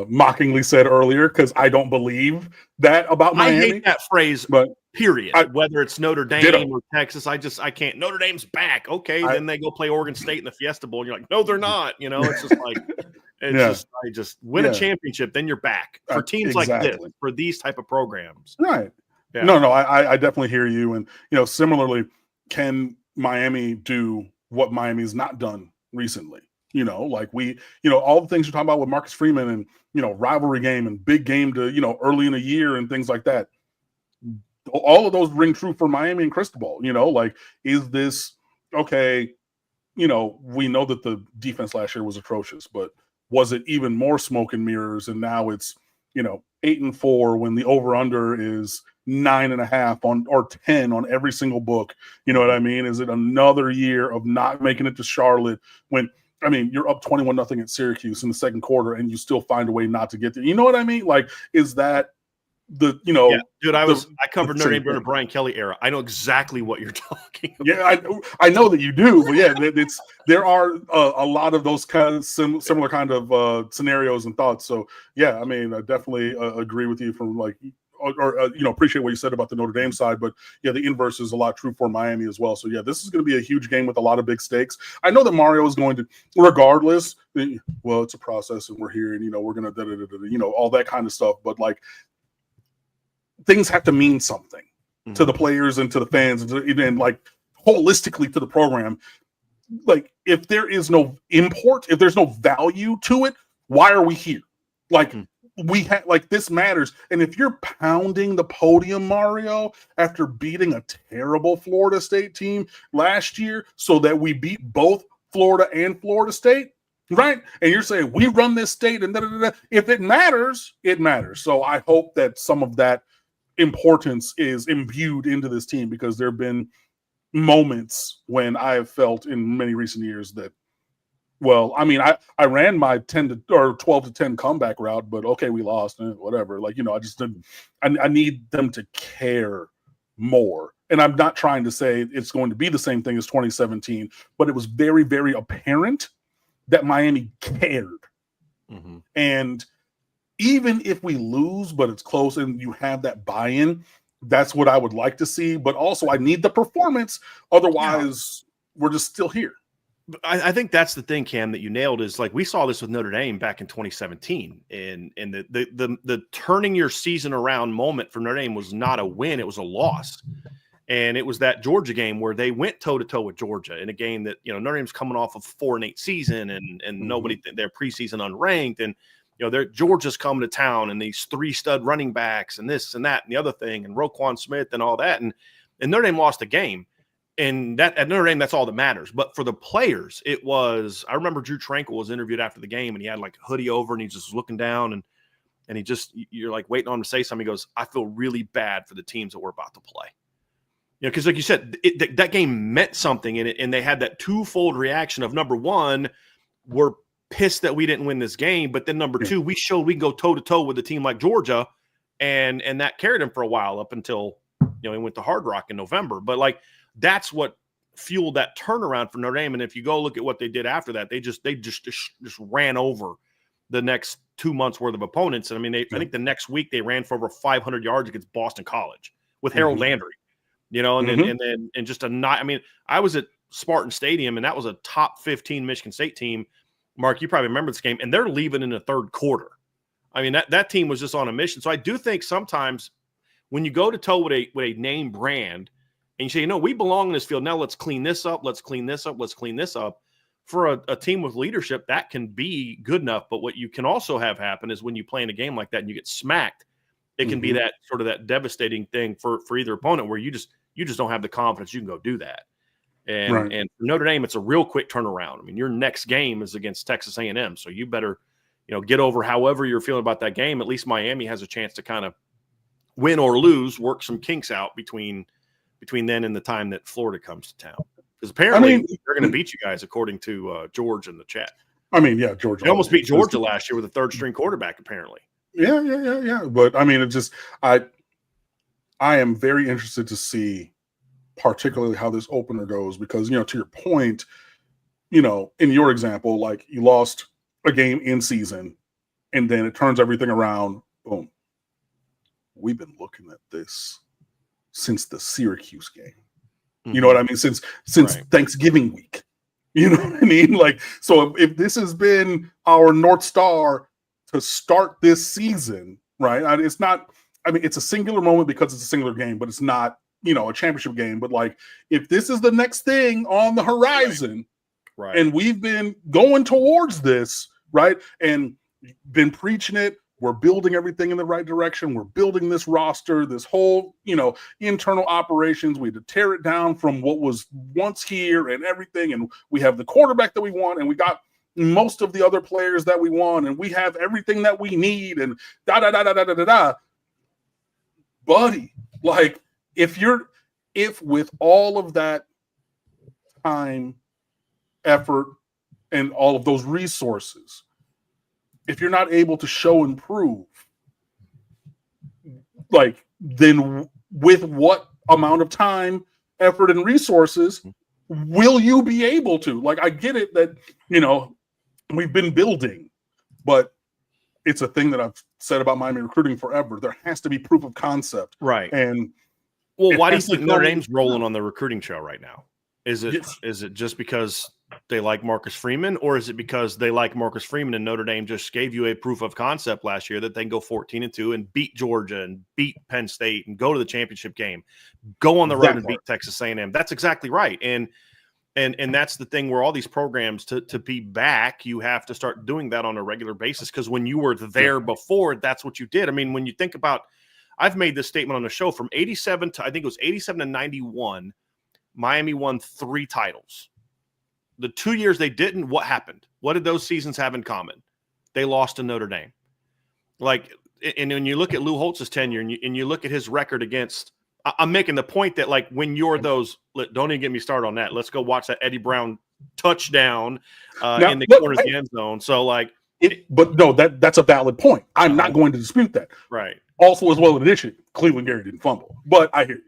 mockingly said earlier, because I don't believe that about Miami. I hate that phrase, but period. Whether it's Notre Dame or Texas, I can't. Notre Dame's back. Okay, then they go play Oregon State in the Fiesta Bowl. And you're like, no, they're not. It's just like, just win a championship, then you're back. For teams like this, for these type of programs. Right. Yeah. No, I definitely hear you. And, similarly, can Miami do what Miami's not done recently? Like all the things you're talking about with Marcus Freeman and, rivalry game and big game to, early in the year and things like that. All of those ring true for Miami and Cristobal. Like, is this okay? We know that the defense last year was atrocious, but was it even more smoke and mirrors? And now it's, 8-4 when the over under is 9.5 on or 10 on every single book. You know what I mean? Is it another year of not making it to Charlotte when, you're up 21-0 at Syracuse in the second quarter and you still find a way not to get there? You know what I mean? Like, is that the, dude, I covered Notre Dame during the Brian Kelly era. I know exactly what you're talking about. Yeah, I know that you do, but there are a lot of those kind of similar kind of scenarios and thoughts. So I definitely agree with you from like, or appreciate what you said about the Notre Dame side, but the inverse is a lot true for Miami as well. So this is going to be a huge game with a lot of big stakes. I know that Mario is going to, regardless, it's a process and we're here and we're going to all that kind of stuff, but like, things have to mean something to the players and to the fans and like holistically to the program. Like, if there is no import, if there's no value to it, why are we here? Like, we have, like, this matters. And if you're pounding the podium, Mario, after beating a terrible Florida State team last year so that we beat both Florida and Florida State, right? And you're saying we run this state and if it matters, it matters. So I hope that some of that importance is imbued into this team, because there have been moments when I have felt in many recent years that, I ran my 12-10 comeback route, but okay, we lost and whatever. Like, I just didn't. I need them to care more. And I'm not trying to say it's going to be the same thing as 2017, but it was very, very apparent that Miami cared. And even if we lose, but it's close and you have that buy-in, that's what I would like to see. But also, I need the performance. Otherwise, we're just still here. I think that's the thing, Cam, that you nailed is like we saw this with Notre Dame back in 2017, and the turning your season around moment for Notre Dame was not a win; it was a loss, and it was that Georgia game where they went toe to toe with Georgia in a game that Notre Dame's coming off of 4-8 season, and nobody their preseason unranked, and Georgia's coming to town, and these 3 stud running backs, and this and that and the other thing, and Roquan Smith and all that, and Notre Dame lost the game. And that at Notre Dame, that's all that matters. But for the players, it was. I remember Drew Tranquil was interviewed after the game, and he had like a hoodie over, and he just was looking down, and he just you're like waiting on him to say something. He goes, "I feel really bad for the teams that we're about to play." Because like you said, that game meant something, and they had that twofold reaction of number one, we're pissed that we didn't win this game, but then number two, we showed we can go toe to toe with a team like Georgia, and that carried him for a while up until he went to Hard Rock in November, but like. That's what fueled that turnaround for Notre Dame. And if you go look at what they did after that, they just ran over the next 2 months worth of opponents. And I mean, I think the next week they ran for over 500 yards against Boston College with Harold Landry, and just I mean, I was at Spartan Stadium, and that was a top 15 Michigan State team. Mark, you probably remember this game, and they're leaving in the third quarter. I mean, that team was just on a mission. So I do think sometimes when you go to toe with a name brand, and you say, we belong in this field. Now let's clean this up. Let's clean this up. Let's clean this up. For a team with leadership, that can be good enough. But what you can also have happen is when you play in a game like that and you get smacked, it can be that sort of that devastating thing for either opponent where you just don't have the confidence you can go do that. And and for Notre Dame, it's a real quick turnaround. I mean, your next game is against Texas A&M, so you better get over however you're feeling about that game. At least Miami has a chance to kind of win or lose, work some kinks out between then and the time that Florida comes to town. Because apparently they're going to beat you guys, according to George in the chat. I mean, yeah, Georgia. They almost beat Georgia last year with a third-string quarterback, apparently. Yeah. But, I mean, it just I am very interested to see particularly how this opener goes because, to your point, in your example, like you lost a game in season and then it turns everything around. Boom. We've been looking at this since the Syracuse game. You know what I mean? Since Thanksgiving week. You know what I mean? Like, so if this has been our North Star to start this season, right? It's not, I mean, it's a singular moment because it's a singular game, but it's not, a championship game. But like, if this is the next thing on the horizon, right? And we've been going towards this, right? And been preaching it. We're building everything in the right direction. We're building this roster, this whole, internal operations. We had to tear it down from what was once here and everything. And we have the quarterback that we want, and we got most of the other players that we want, and we have everything that we need, and da. Buddy, like if with all of that time, effort, and all of those resources, if you're not able to show and prove, like, then with what amount of time, effort, and resources will you be able to? Like, I get it that, we've been building, but it's a thing that I've said about Miami recruiting forever. There has to be proof of concept. Right. And why do you think Notre Dame's rolling on the recruiting trail right now? Is it just because they like Marcus Freeman, or is it because they like Marcus Freeman and Notre Dame just gave you a proof of concept last year that they can go 14-2 and beat Georgia and beat Penn State and go to the championship game, go on the road and beat Texas A&M? That's exactly right. And that's the thing where all these programs to be back, you have to start doing that on a regular basis. Because when you were there before, that's what you did. I mean, when you think about, I've made this statement on the show from 87 to, I think it was 87 to 91, Miami won 3 titles. The 2 years they didn't, what happened? What did those seasons have in common? They lost to Notre Dame. Like, and when you look at Lou Holtz's tenure and you look at his record against, I'm making the point that, like, when you're those, don't even get me started on that. Let's go watch that Eddie Brown touchdown in the corner of the end zone. So, like, but no, that's a valid point. I'm not going to dispute that. Right. Also, as well, in addition, Cleveland Gary didn't fumble, but I hear you.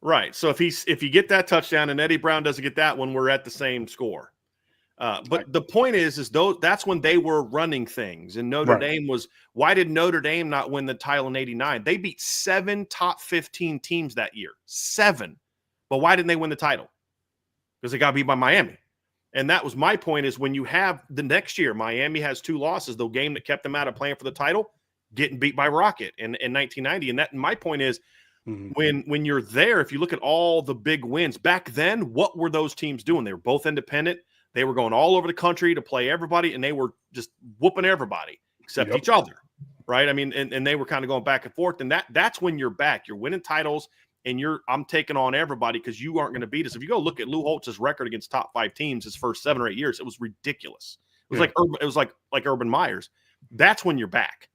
Right. So if you get that touchdown and Eddie Brown doesn't get that one, we're at the same score. But the point is that's when they were running things. And Notre Dame was – why did Notre Dame not win the title in 89? They beat 7 top 15 teams that year. 7. But why didn't they win the title? because they got beat by Miami. And that was my point, is when you have the next year, Miami has 2 losses, the game that kept them out of playing for the title, getting beat by Rocket in 1990. And that, my point is, when you're there, if you look at all the big wins back then, what were those teams doing? They were both independent. They were going all over the country to play everybody, and they were just whooping everybody except each other, right? I mean, and they were kind of going back and forth. And that's when you're back. You're winning titles, and I'm taking on everybody because you aren't going to beat us. If you go look at Lou Holtz's record against top 5 teams his first 7 or 8 years, it was ridiculous. It was like Urban Meyer's. That's when you're back.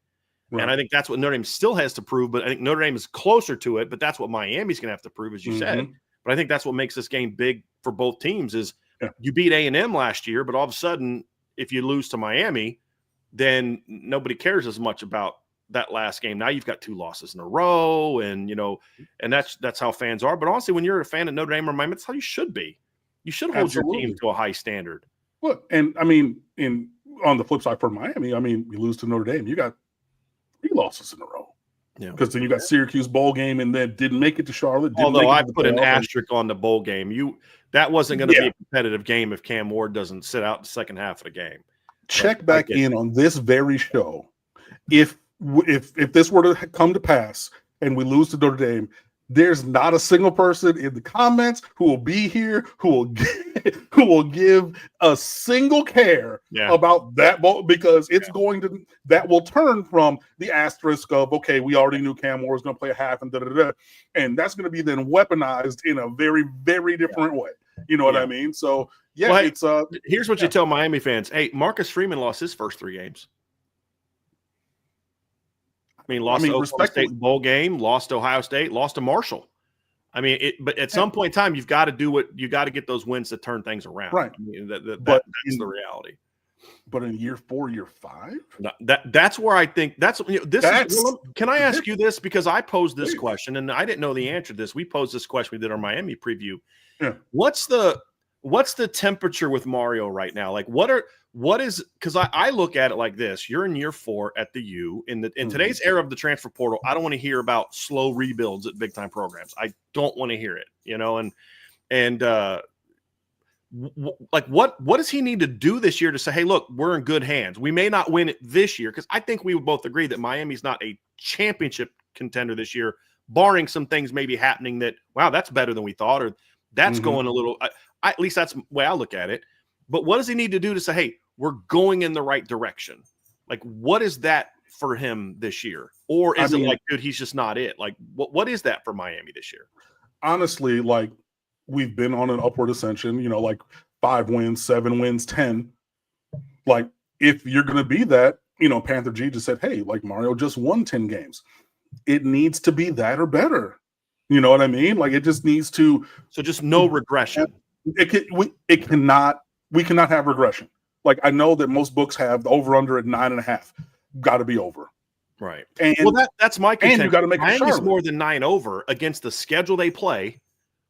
Right. And I think that's what Notre Dame still has to prove, but I think Notre Dame is closer to it, but that's what Miami's going to have to prove, as you said. But I think that's what makes this game big for both teams is you beat A&M last year, but all of a sudden, if you lose to Miami, then nobody cares as much about that last game. Now you've got 2 losses in a row, and and that's how fans are. But honestly, when you're a fan of Notre Dame or Miami, that's how you should be. You should hold your team to a high standard. Well, and I mean, on the flip side for Miami, I mean, you lose to Notre Dame, you got 3 losses in a row. Yeah, because then you got Syracuse bowl game, and then didn't make it to Charlotte. Although I put an asterisk on the bowl game, that wasn't going to be a competitive game if Cam Ward doesn't sit out the second half of the game. Check back in on this very show. If this were to come to pass and we lose to Notre Dame, there's not a single person in the comments who will be here who will give a single care about that ball, because it's going to, that will turn from the asterisk of, okay, we already knew Cam Ward was going to play a half and and that's going to be then weaponized in a very, very different way. You know what I mean? So it's here's what you tell Miami fans. Hey, Marcus Freeman lost his first 3 games. I mean, lost to Oklahoma State bowl game, lost to Ohio State, lost to Marshall. I mean, but at some point in time, you've got to get those wins to turn things around. Right. I mean, that's the reality. But in year 4, year 5, that's where I think can I ask you this? Because I posed this question and I didn't know the answer to this. We posed this question. We did our Miami preview. Yeah. What's the temperature with Mario right now? Like, because I look at it like this. You're in year 4 at the U. In today's era of the transfer portal, I don't want to hear about slow rebuilds at big time programs. I don't want to hear it, like what does he need to do this year to say, hey, look, we're in good hands. We may not win it this year, because I think we would both agree that Miami's not a championship contender this year, barring some things maybe happening that, wow, that's better than we thought, or that's going a little at least that's the way I look at it. But what does he need to do to say, hey, we're going in the right direction? Like, what is that for him this year? Or is it like, dude, he's just not it? Like, what is that for Miami this year? Honestly, like, we've been on an upward ascension, like 5 wins, 7 wins, 10. Like, if you're going to be that, Panther G just said, hey, like, Mario just won 10 games. It needs to be that or better. You know what I mean? Like, it just needs to. So just no regression. We cannot have regression. Like, I know that most books have the over under at 9.5. Got to be over. Right. And that's my contention. And you got to make Miami's more than 9 over against the schedule they play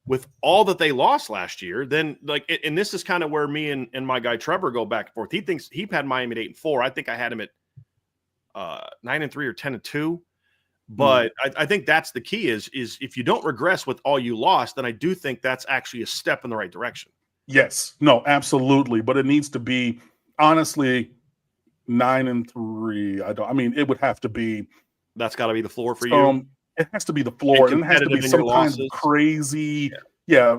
with all that they lost last year. Then, like, and this is kind of where me and my guy Trevor go back and forth. He thinks he had Miami at 8-4. I think I had him at 9-3 or 10-2. But I think that's the key is if you don't regress with all you lost, then I do think that's actually a step in the right direction. Yes, no, absolutely. But it needs to be, honestly, 9-3. It would have to be. That's got to be the floor for you. It has to be the floor. And it has to be some kind of crazy,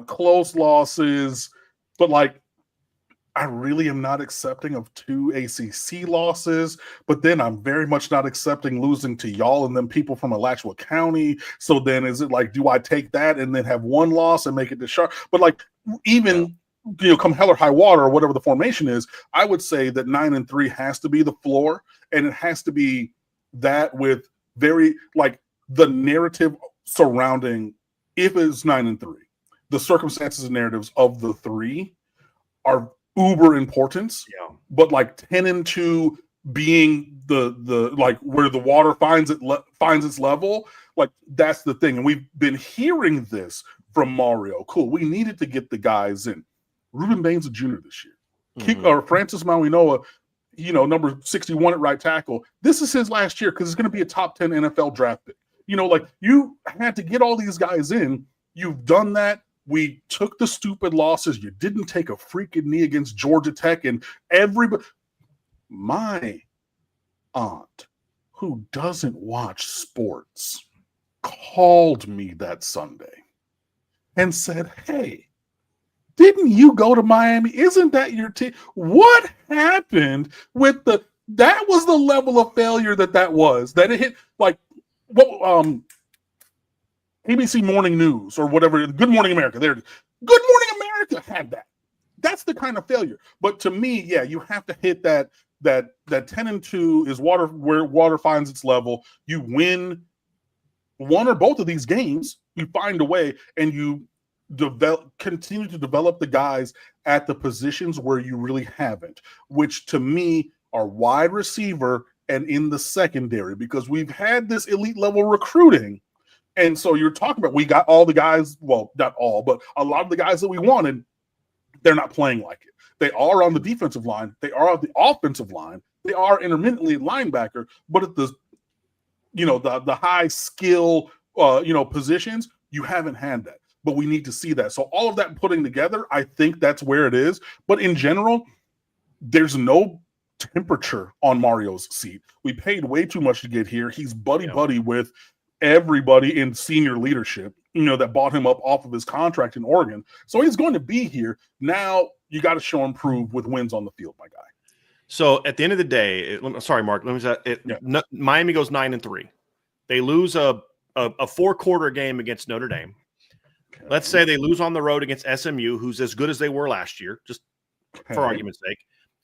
close losses. But, like, I really am not accepting of 2 ACC losses, but then I'm very much not accepting losing to y'all and them people from Alachua County. So then is it like, do I take that and then have 1 loss and make it to Sharp? But, like, even come hell or high water or whatever the formation is, I would say that 9-3 has to be the floor, and it has to be that with very, like, the narrative surrounding, if it's 9-3, the circumstances and narratives of the 3 are uber importance, but like 10-2 being the like where the water finds its level, like that's the thing. And we've been hearing this from Mario. Cool, we needed to get the guys in. Ruben Bain's a junior this year. Or Francis Mauinoa, number 61 at right tackle. This is his last year because it's going to be a top 10 NFL draft pick. Like, you had to get all these guys in. You've done that. We took the stupid losses. You didn't take a freaking knee against Georgia Tech, and everybody. My aunt, who doesn't watch sports, called me that Sunday and said, "Hey, didn't you go to Miami? Isn't that your team? What happened with the?" That was the level of failure that was. That it hit like what ABC Morning News or whatever. Good Morning America. There, Good Morning America had that. That's the kind of failure. But to me, yeah, you have to hit that 10-2 is where water finds its level. You win one or both of these games, you find a way, and you continue to develop the guys at the positions where you really haven't, which to me are wide receiver and in the secondary, because we've had this elite level recruiting. And so you're talking about, we got all the guys, well, not all, but a lot of the guys that we wanted, they're not playing like it. They are on the defensive line. They are on the offensive line. They are intermittently linebacker, but at the, the high skill, positions, you haven't had that. But we need to see that. So all of that putting together, I think that's where it is. But in general, there's no temperature on Mario's seat. We paid way too much to get here. He's buddy with everybody in senior leadership, that bought him up off of his contract in Oregon. So he's going to be here. Now you got to show him prove with wins on the field, my guy. So at the end of the day, sorry, Mark, let me say Miami goes 9-3. They lose a 4-quarter game against Notre Dame. Okay. Let's say they lose on the road against SMU, who's as good as they were last year, just for argument's sake.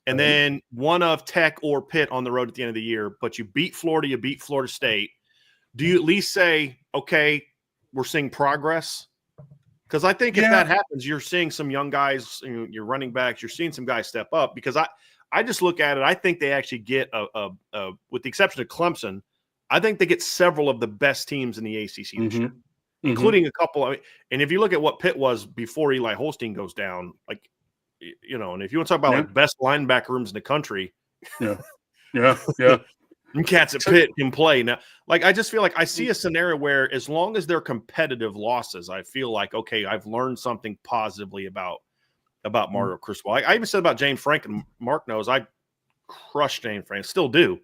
And then one of Tech or Pitt on the road at the end of the year, but you beat Florida, you beat Florida State. Do you at least say, okay, we're seeing progress? Because I think if that happens, you're seeing some young guys, your running backs, you're seeing some guys step up. Because I just look at it, I think they actually get, with the exception of Clemson, I think they get several of the best teams in the ACC this year, including a couple. And if you look at what Pitt was before Eli Holstein goes down, like, and if you want to talk about like best linebacker rooms in the country, and cats at Pitt can play now. Like, I just feel like I see a scenario where as long as they're competitive losses, I feel like, okay, I've learned something positively about Mario Cristobal. I even said about James Frank, and Mark knows I crushed James Frank, still do.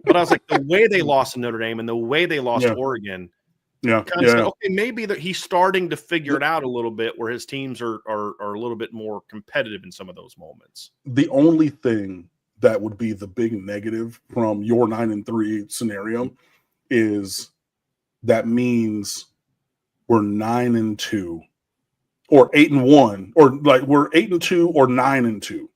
But I was like, the way they lost to Notre Dame and the way they lost to Oregon, kind of said, okay, maybe that he's starting to figure it out a little bit, where his teams are a little bit more competitive in some of those moments. The only thing that would be the big negative from your 9-3 scenario is that means we're 9-2 or 8-1, or like we're 8-2 or 9-2,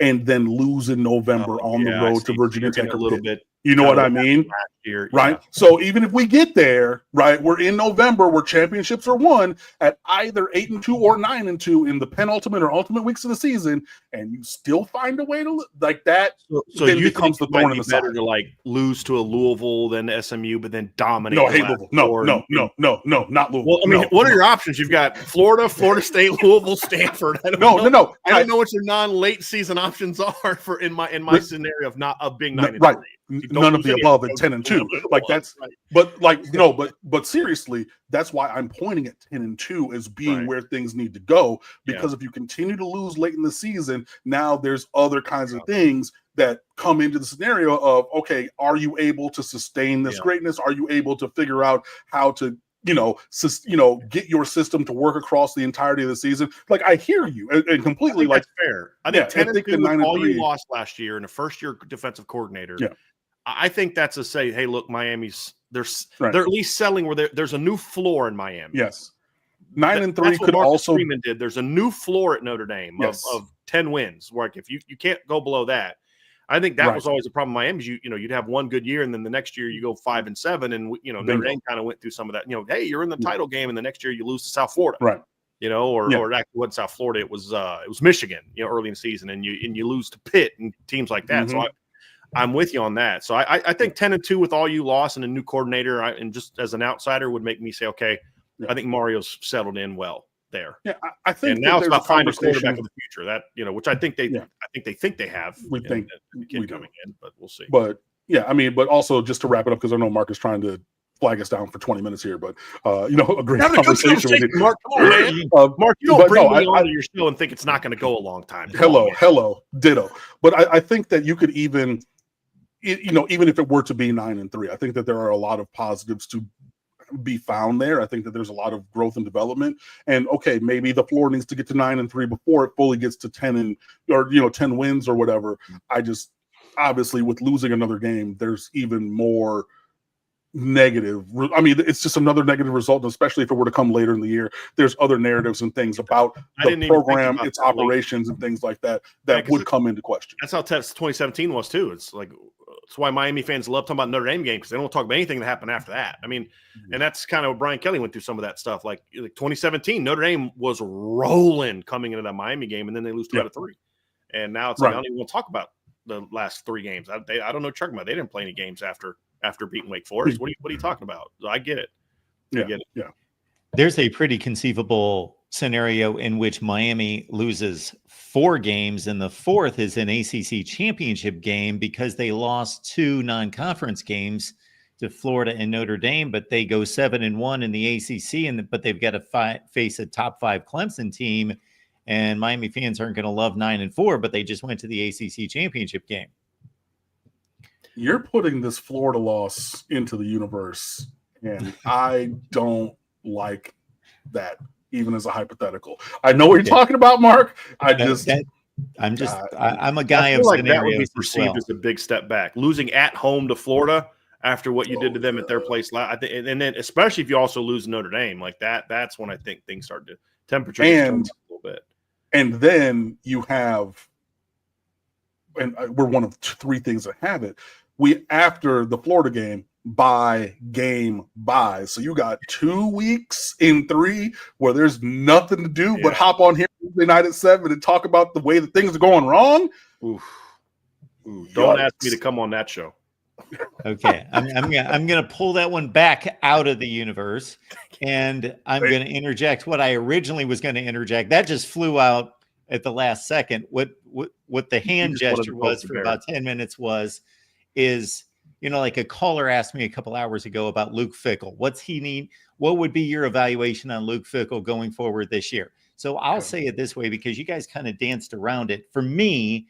and then lose in November on the road to Virginia Tech a little bit. You know what I mean? Year, right? Yeah. So even if we get there, right, we're in November where championships are won at either 8-2 or 9-2 in the penultimate or ultimate weeks of the season, and you still find a way to like that. So you becomes the thorn in the side. Better to like lose to a Louisville than SMU, but then dominate. No, Louisville. No, not Louisville. Well, I mean, what are your options? You've got Florida, Florida State, Louisville, Stanford. I don't know. I don't know what your non-late season options are for in my scenario of being 9-3. Right. None of the above at 10-2. Like that's right. But seriously, that's why I'm pointing at 10-2 as being where things need to go. Because if you continue to lose late in the season, now there's other kinds of things that come into the scenario of, okay, are you able to sustain this greatness? Are you able to figure out how to get your system to work across the entirety of the season? Like, I hear you and completely like fair. I think 10-2 with all you lost last year and a first-year defensive coordinator. Yeah. I think that's a say, hey, look, Miami's they're at least selling where there's a new floor in Miami. Yes. 9-3 could also Freeman did. There's a new floor at Notre Dame of 10 wins. Where like if you can't go below that. I think that was always a problem. Miami's you'd have one good year and then the next year you go 5-7 and Notre Dame kind of went through some of that. Hey, you're in the title game and the next year you lose to South Florida. Right. Or actually wasn't South Florida, it was Michigan, early in the season and you lose to Pitt and teams like that. So I'm with you on that. So I think 10-2 with all you lost and a new coordinator and just as an outsider would make me say, okay, I think Mario's settled in well there. Yeah, I think. And now it's about finding a quarterback of the future. That which I think they think they have. We think the kid coming in, but we'll see. But but also just to wrap it up because I know Mark is trying to flag us down for 20 minutes here, but a great Having a good conversation with you. Mark. Come on, man. Mark, you don't but bring no, me onto your show and think it's not going to go a long time. Hello, ditto. But I think that you could even if it were to be 9-3, I think that there are a lot of positives to be found there. I think that there's a lot of growth and development. And okay, maybe the floor needs to get to 9-3 before it fully gets to 10 wins or whatever. I just obviously with losing another game, there's even more negative. I mean, it's just another negative result, especially if it were to come later in the year. There's other narratives and things about the program, its operations, and things like that would come into question. That's how 2017 was too. It's like that's why Miami fans love talking about Notre Dame game because they don't talk about anything that happened after that. I mean, and that's kind of what Brian Kelly went through some of that stuff. Like 2017, Notre Dame was rolling coming into that Miami game, and then they lose 2 out of 3. And now it's like I don't even want to talk about the last 3 games. I don't know talking about. They didn't play any games after beating Wake Forest. What are you talking about? I get it. I get it. Yeah. There's a pretty conceivable scenario in which Miami loses 4 games, and the 4th is an ACC championship game because they lost 2 non-conference games to Florida and Notre Dame, but they go 7-1 in the ACC, but they've got to face a top 5 Clemson team, and Miami fans aren't going to love 9-4, but they just went to the ACC championship game. You're putting this Florida loss into the universe, and I don't like that, even as a hypothetical. I know what you're talking about, Mark. I'm a guy I of feel like scenarios. that would be perceived as a big step back. Losing at home to Florida after what you did to them at their place, I think, and then especially if you also lose Notre Dame like that, that's when I think things start to temperature turn up a little bit. And then you have, and we're one of 3 things that have it. We, after the Florida game, game buy. So you got 2 weeks in 3 where there's nothing to do but hop on here Wednesday night at 7 and talk about the way that things are going wrong. Oof. Don't ask me to come on that show. Okay, I'm gonna pull that one back out of the universe, and I'm gonna interject what I originally was going to interject. That just flew out at the last second. What the hand gesture was for about 10 minutes is like a caller asked me a couple hours ago about Luke Fickell. What's he need? What would be your evaluation on Luke Fickell going forward this year? So I'll say it this way because you guys kind of danced around it. For me,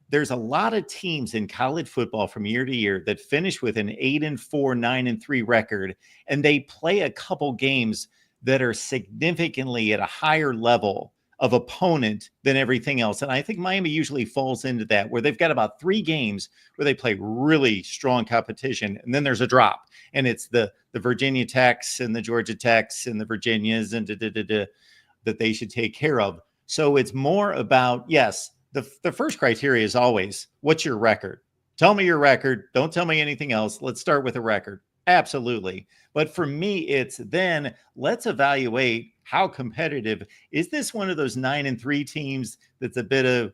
there's a lot of teams in college football from year to year that finish with an 8-4, 9-3 record, and they play a couple games that are significantly at a higher level of opponent than everything else. And I think Miami usually falls into that, where they've got about 3 games where they play really strong competition, and then there's a drop. And it's the Virginia Techs and the Georgia Techs and the Virginias and that they should take care of. So it's more about, yes, the first criteria is always, what's your record? Tell me your record. Don't tell me anything else. Let's start with a record. Absolutely. But for me, it's then let's evaluate how competitive is this one of those 9-3 teams that's a bit of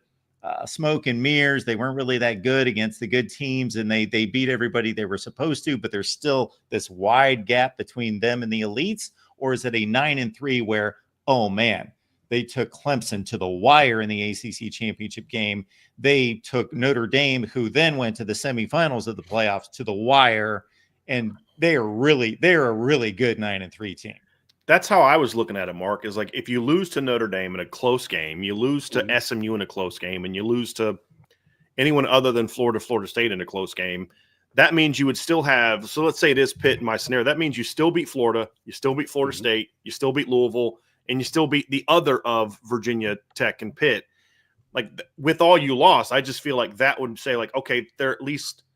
smoke and mirrors. They weren't really that good against the good teams, and they beat everybody they were supposed to, but there's still this wide gap between them and the elites. Or is it a 9-3 where, oh man, they took Clemson to the wire in the ACC championship game. They took Notre Dame, who then went to the semifinals of the playoffs, to the wire, and they're a really good 9-3 team. That's how I was looking at it, Mark, is like if you lose to Notre Dame in a close game, you lose to SMU in a close game, and you lose to anyone other than Florida State in a close game, that means you would still have – so let's say it is Pitt in my scenario. That means you still beat Florida, you still beat Florida State, you still beat Louisville, and you still beat the other of Virginia Tech and Pitt. Like with all you lost, I just feel like that would say like, okay, they're at least –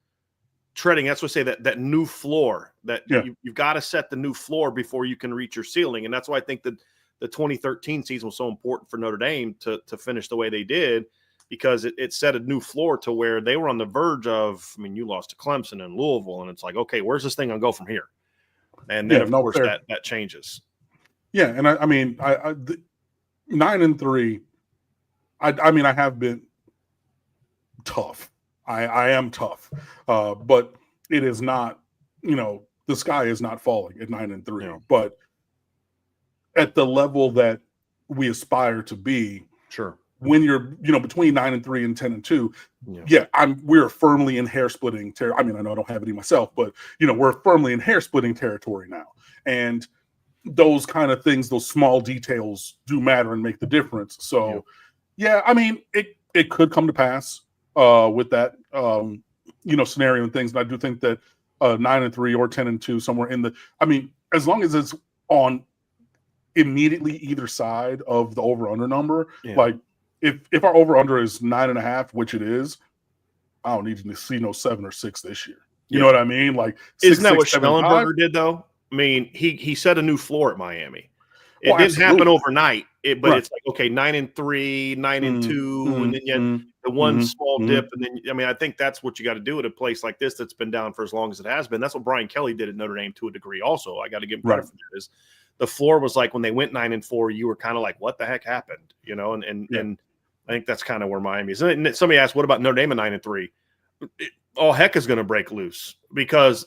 treading, that's what I say, that new floor, that you've got to set the new floor before you can reach your ceiling. And that's why I think that the 2013 season was so important for Notre Dame to finish the way they did, because it set a new floor to where they were on the verge of, I mean, you lost to Clemson and Louisville, and it's like, okay, where's this thing going to go from here? And then, of course, that changes. Yeah, and I mean, 9-3, I mean, I have been tough. I am tough, but it is not, the sky is not falling at 9-3. Yeah. But at the level that we aspire to be, sure, when you're, between 9-3 and 10-2, Yeah. we're firmly in hair splitting territory. I mean, I know I don't have any myself, but we're firmly in hair splitting territory now. And those kind of things, those small details do matter and make the difference. So yeah, I mean, it could come to pass with that scenario and things. And I do think that 9-3 or 10-2, somewhere in the, I mean, as long as it's on immediately either side of the over-under number, like if our over-under is 9.5, which it is, I don't need to see no 7 or 6 this year. You know what I mean? Like, isn't that 6, what 7, Schnellenberger 5? did though? I mean, he set a new floor at Miami. It Well, didn't happen absolutely. overnight, but it's like, okay, 9-3, 9-2, and then you had the one small dip. And then, I mean, I think that's what you got to do at a place like this that's been down for as long as it has been. That's what Brian Kelly did at Notre Dame to a degree also. I got to give him credit for that. Is the floor was like when they went 9-4, you were kind of like, what the heck happened? And I think that's kind of where Miami is. And somebody asked, what about Notre Dame at 9-3? All heck is going to break loose, because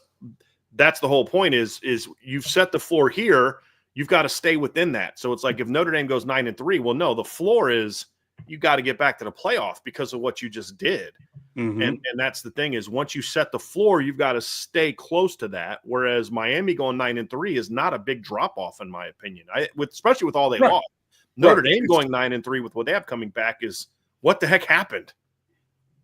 that's the whole point is you've set the floor here. You've got to stay within that. So it's like if Notre Dame goes 9-3, well, no, the floor is you got to get back to the playoff because of what you just did. And that's the thing is once you set the floor, you've got to stay close to that. Whereas Miami going 9-3 is not a big drop off, in my opinion. Especially with all they lost. Notre Dame going 9-3 with what they have coming back is what the heck happened?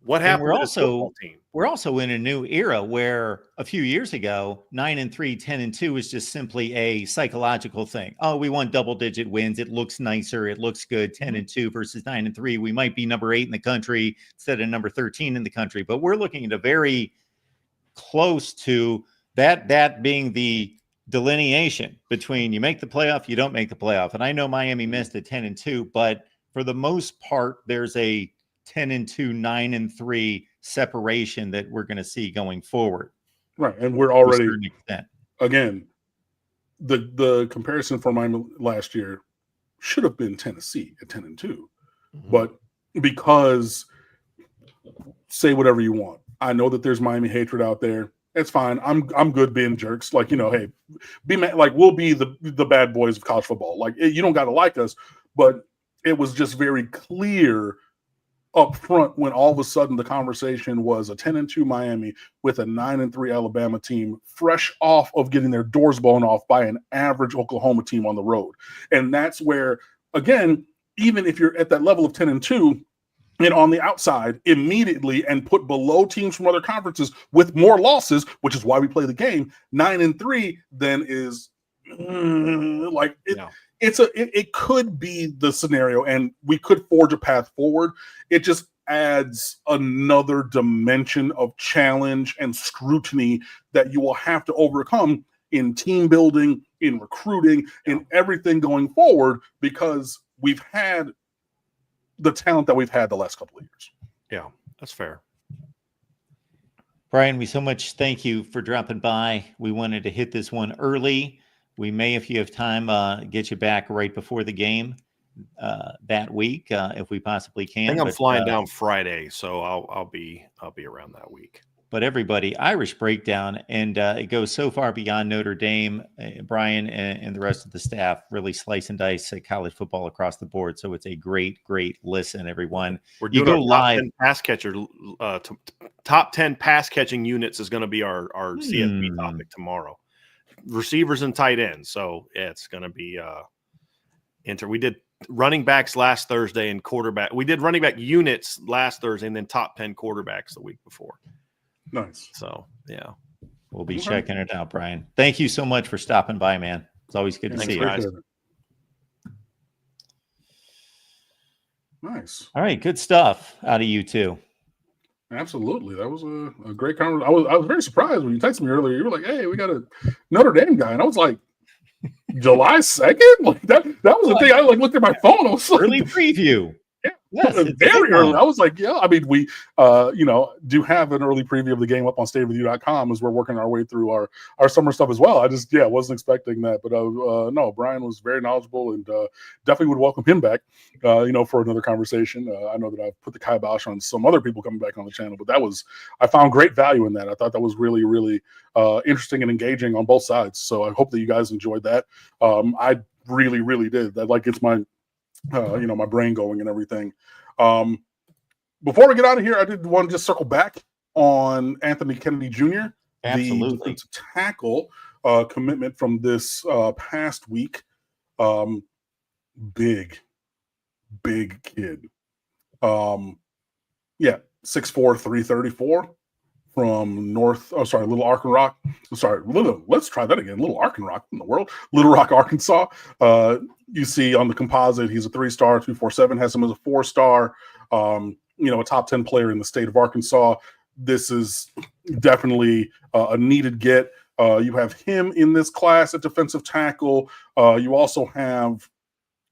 What happened to this football team? We're also in a new era where a few years ago, 9-3, 10-2 was just simply a psychological thing. Oh, we want double-digit wins. It looks nicer. It looks good. 10-2 versus 9-3. We might be number 8 in the country instead of number 13 in the country. But we're looking at a very close to that being the delineation between you make the playoff, you don't make the playoff. And I know Miami missed at 10-2, but for the most part, there's a 10-2, 9-3 separation that we're going to see going forward. Right. And we're already, again, the comparison for Miami last year should have been Tennessee at 10-2. But because, say whatever you want. I know that there's Miami hatred out there. It's fine. I'm good being jerks. Like, hey, we'll be the bad boys of college football. Like, you don't got to like us, but it was just very clear up front when all of a sudden the conversation was a 10-2 Miami with a 9-3 Alabama team fresh off of getting their doors blown off by an average Oklahoma team on the road. And that's where, again, even if you're at that level of 10-2 and on the outside immediately and put below teams from other conferences with more losses, which is why we play the game, 9-3 then is it could be the scenario and we could forge a path forward. It just adds another dimension of challenge and scrutiny that you will have to overcome in team building, in recruiting, in everything going forward, because we've had the talent that we've had the last couple of years. Yeah, that's fair. Brian, we so much thank you for dropping by. We wanted to hit this one early. We may, if you have time, get you back right before the game that week, if we possibly can. I think I'm flying down Friday, so I'll be around that week. But everybody, Irish Breakdown, and it goes so far beyond Notre Dame. Brian and the rest of the staff really slice and dice college football across the board. So it's a great, great listen, everyone. We're doing our live pass catcher. Top 10 pass catching units is going to be our CFP topic tomorrow. Receivers and tight ends. So yeah, it's going to be we did running backs last Thursday and quarterback. We did running back units last Thursday and then top 10 quarterbacks the week before. Nice. So yeah, we'll be checking it out, Brian. Thank you so much for stopping by, man. It's always good to see you guys. Nice. All right, good stuff out of you too. Absolutely. That was a great conversation. I was very surprised when you texted me earlier. You were like, hey, we got a Notre Dame guy. And I was like, July 2nd? Like that was the thing. I looked at my phone. I was like, early preview. Yes, very early. I was like, yeah. I mean, we, do have an early preview of the game up on StayWithYou.com as we're working our way through our summer stuff as well. I just, wasn't expecting that. But no, Brian was very knowledgeable and definitely would welcome him back, for another conversation. I know that I've put the kibosh on some other people coming back on the channel, but I found great value in that. I thought that was really, really interesting and engaging on both sides. So I hope that you guys enjoyed that. I really, really did. It's my my brain going and everything. Before we get out of here, I did want to just circle back on Anthony Kennedy Jr., Absolutely. the defensive tackle commitment from this past week. Big kid. 6'4", 334 from Little Arkansas Rock. Let's try that again. Little Arkansas Rock in the world. Little Rock, Arkansas. You see on the composite, he's a 3-star, 247, has him as a 4-star. A top 10 player in the state of Arkansas. This is definitely a needed get. You have him in this class at defensive tackle. You also have,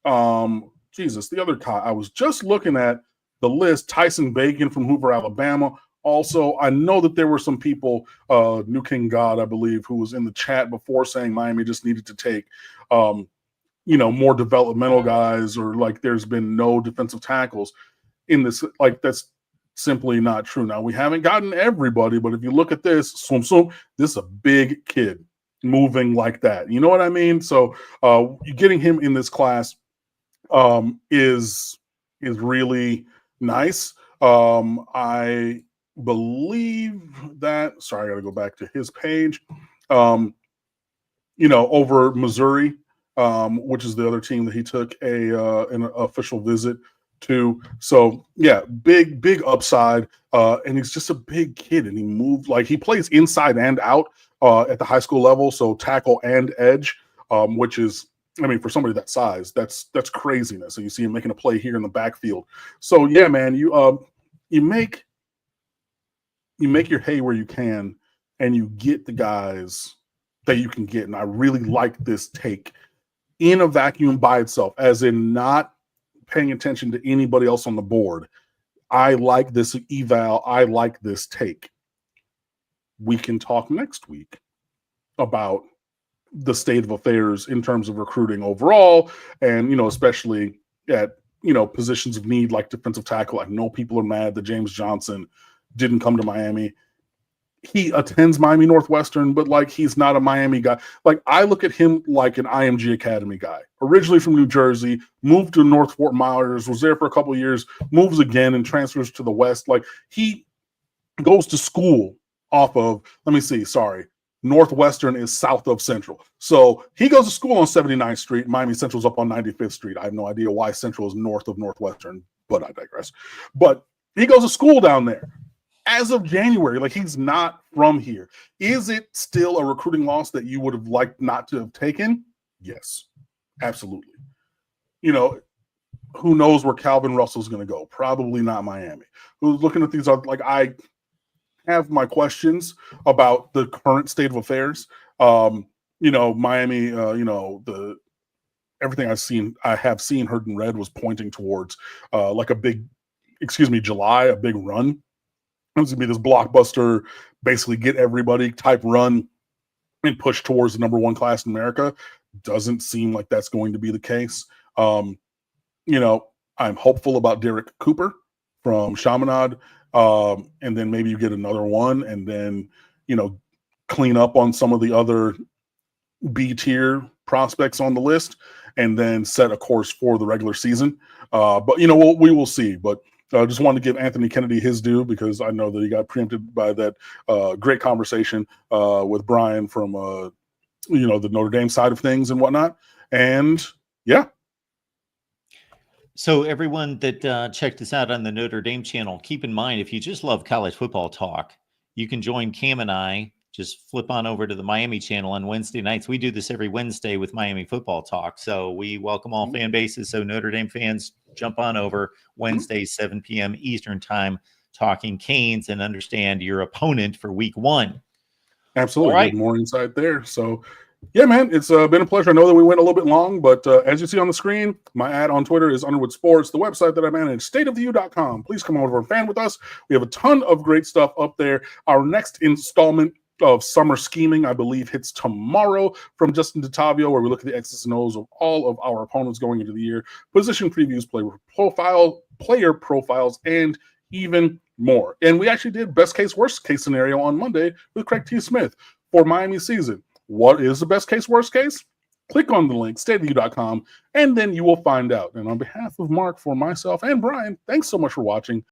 the other guy. I was just looking at the list, Tyson Bacon from Hoover, Alabama. Also, I know that there were some people, New King God, I believe, who was in the chat before saying Miami just needed to take, more developmental guys, or like there's been no defensive tackles in this. Like, that's simply not true. Now, we haven't gotten everybody, but if you look at this, this is a big kid moving like that. You know what I mean? So getting him in this class is really nice. I believe that, sorry, I got to go back to his page, over Missouri, which is the other team that he took an official visit to. So yeah, big upside. And he's just a big kid, and he moved, like, he plays inside and out at the high school level. So tackle and edge, which is, for somebody that size, that's craziness. So you see him making a play here in the backfield. So yeah, man, you make your hay where you can, and you get the guys that you can get. And I really like this take in a vacuum by itself, as in not paying attention to anybody else on the board. I like this eval. I like this take. We can talk next week about the state of affairs in terms of recruiting overall, and especially at positions of need like defensive tackle. I know people are mad that James Johnson didn't come to Miami. He attends Miami Northwestern, but like, he's not a Miami guy. Like, I look at him like an IMG Academy guy, originally from New Jersey, moved to North Fort Myers, was there for a couple of years, moves again and transfers to the West. Like, he goes to school off of, Northwestern is south of Central. So he goes to school on 79th Street. Miami Central's up on 95th Street. I have no idea why Central is north of Northwestern, but I digress. But he goes to school down there. As of January, like, he's not from here. Is it still a recruiting loss that you would have liked not to have taken? Yes, absolutely. Who knows where Calvin Russell's going to go? Probably not Miami. Who's looking at these, like, I have my questions about the current state of affairs. Miami, everything I have seen, heard, and read was pointing towards July, a big run. It's going to be this blockbuster, basically get everybody type run and push towards the number one class in America. Doesn't seem like that's going to be the case. I'm hopeful about Derek Cooper from Chaminade. And then maybe you get another one, and then, clean up on some of the other B tier prospects on the list, and then set a course for the regular season. But we will see. But I just wanted to give Anthony Kennedy his due, because I know that he got preempted by that great conversation with Brian from the Notre Dame side of things and whatnot. And yeah. So everyone that checked us out on the Notre Dame channel, keep in mind, if you just love college football talk, you can join Cam and I. Just flip on over to the Miami channel on Wednesday nights. We do this every Wednesday with Miami football talk. So we welcome all fan bases. So Notre Dame fans, jump on over Wednesday, 7 p.m. Eastern time, talking Canes, and understand your opponent for week 1. Absolutely. Right. More insight there. So yeah, man, it's been a pleasure. I know that we went a little bit long, but as you see on the screen, my ad on Twitter is Underwood Sports, the website that I manage, stateoftheu.com. Please come over and fan with us. We have a ton of great stuff up there. Our next installment of Summer Scheming, I believe, hits tomorrow from Justin DeTavio, where we look at the X's and O's of all of our opponents going into the year, position previews, player profiles, and even more. And we actually did best case, worst case scenario on Monday with Craig T. Smith for Miami season. What is the best case, worst case? Click on the link, stateoftheu.com, and then you will find out. And on behalf of Mark, for myself, and Brian, thanks so much for watching.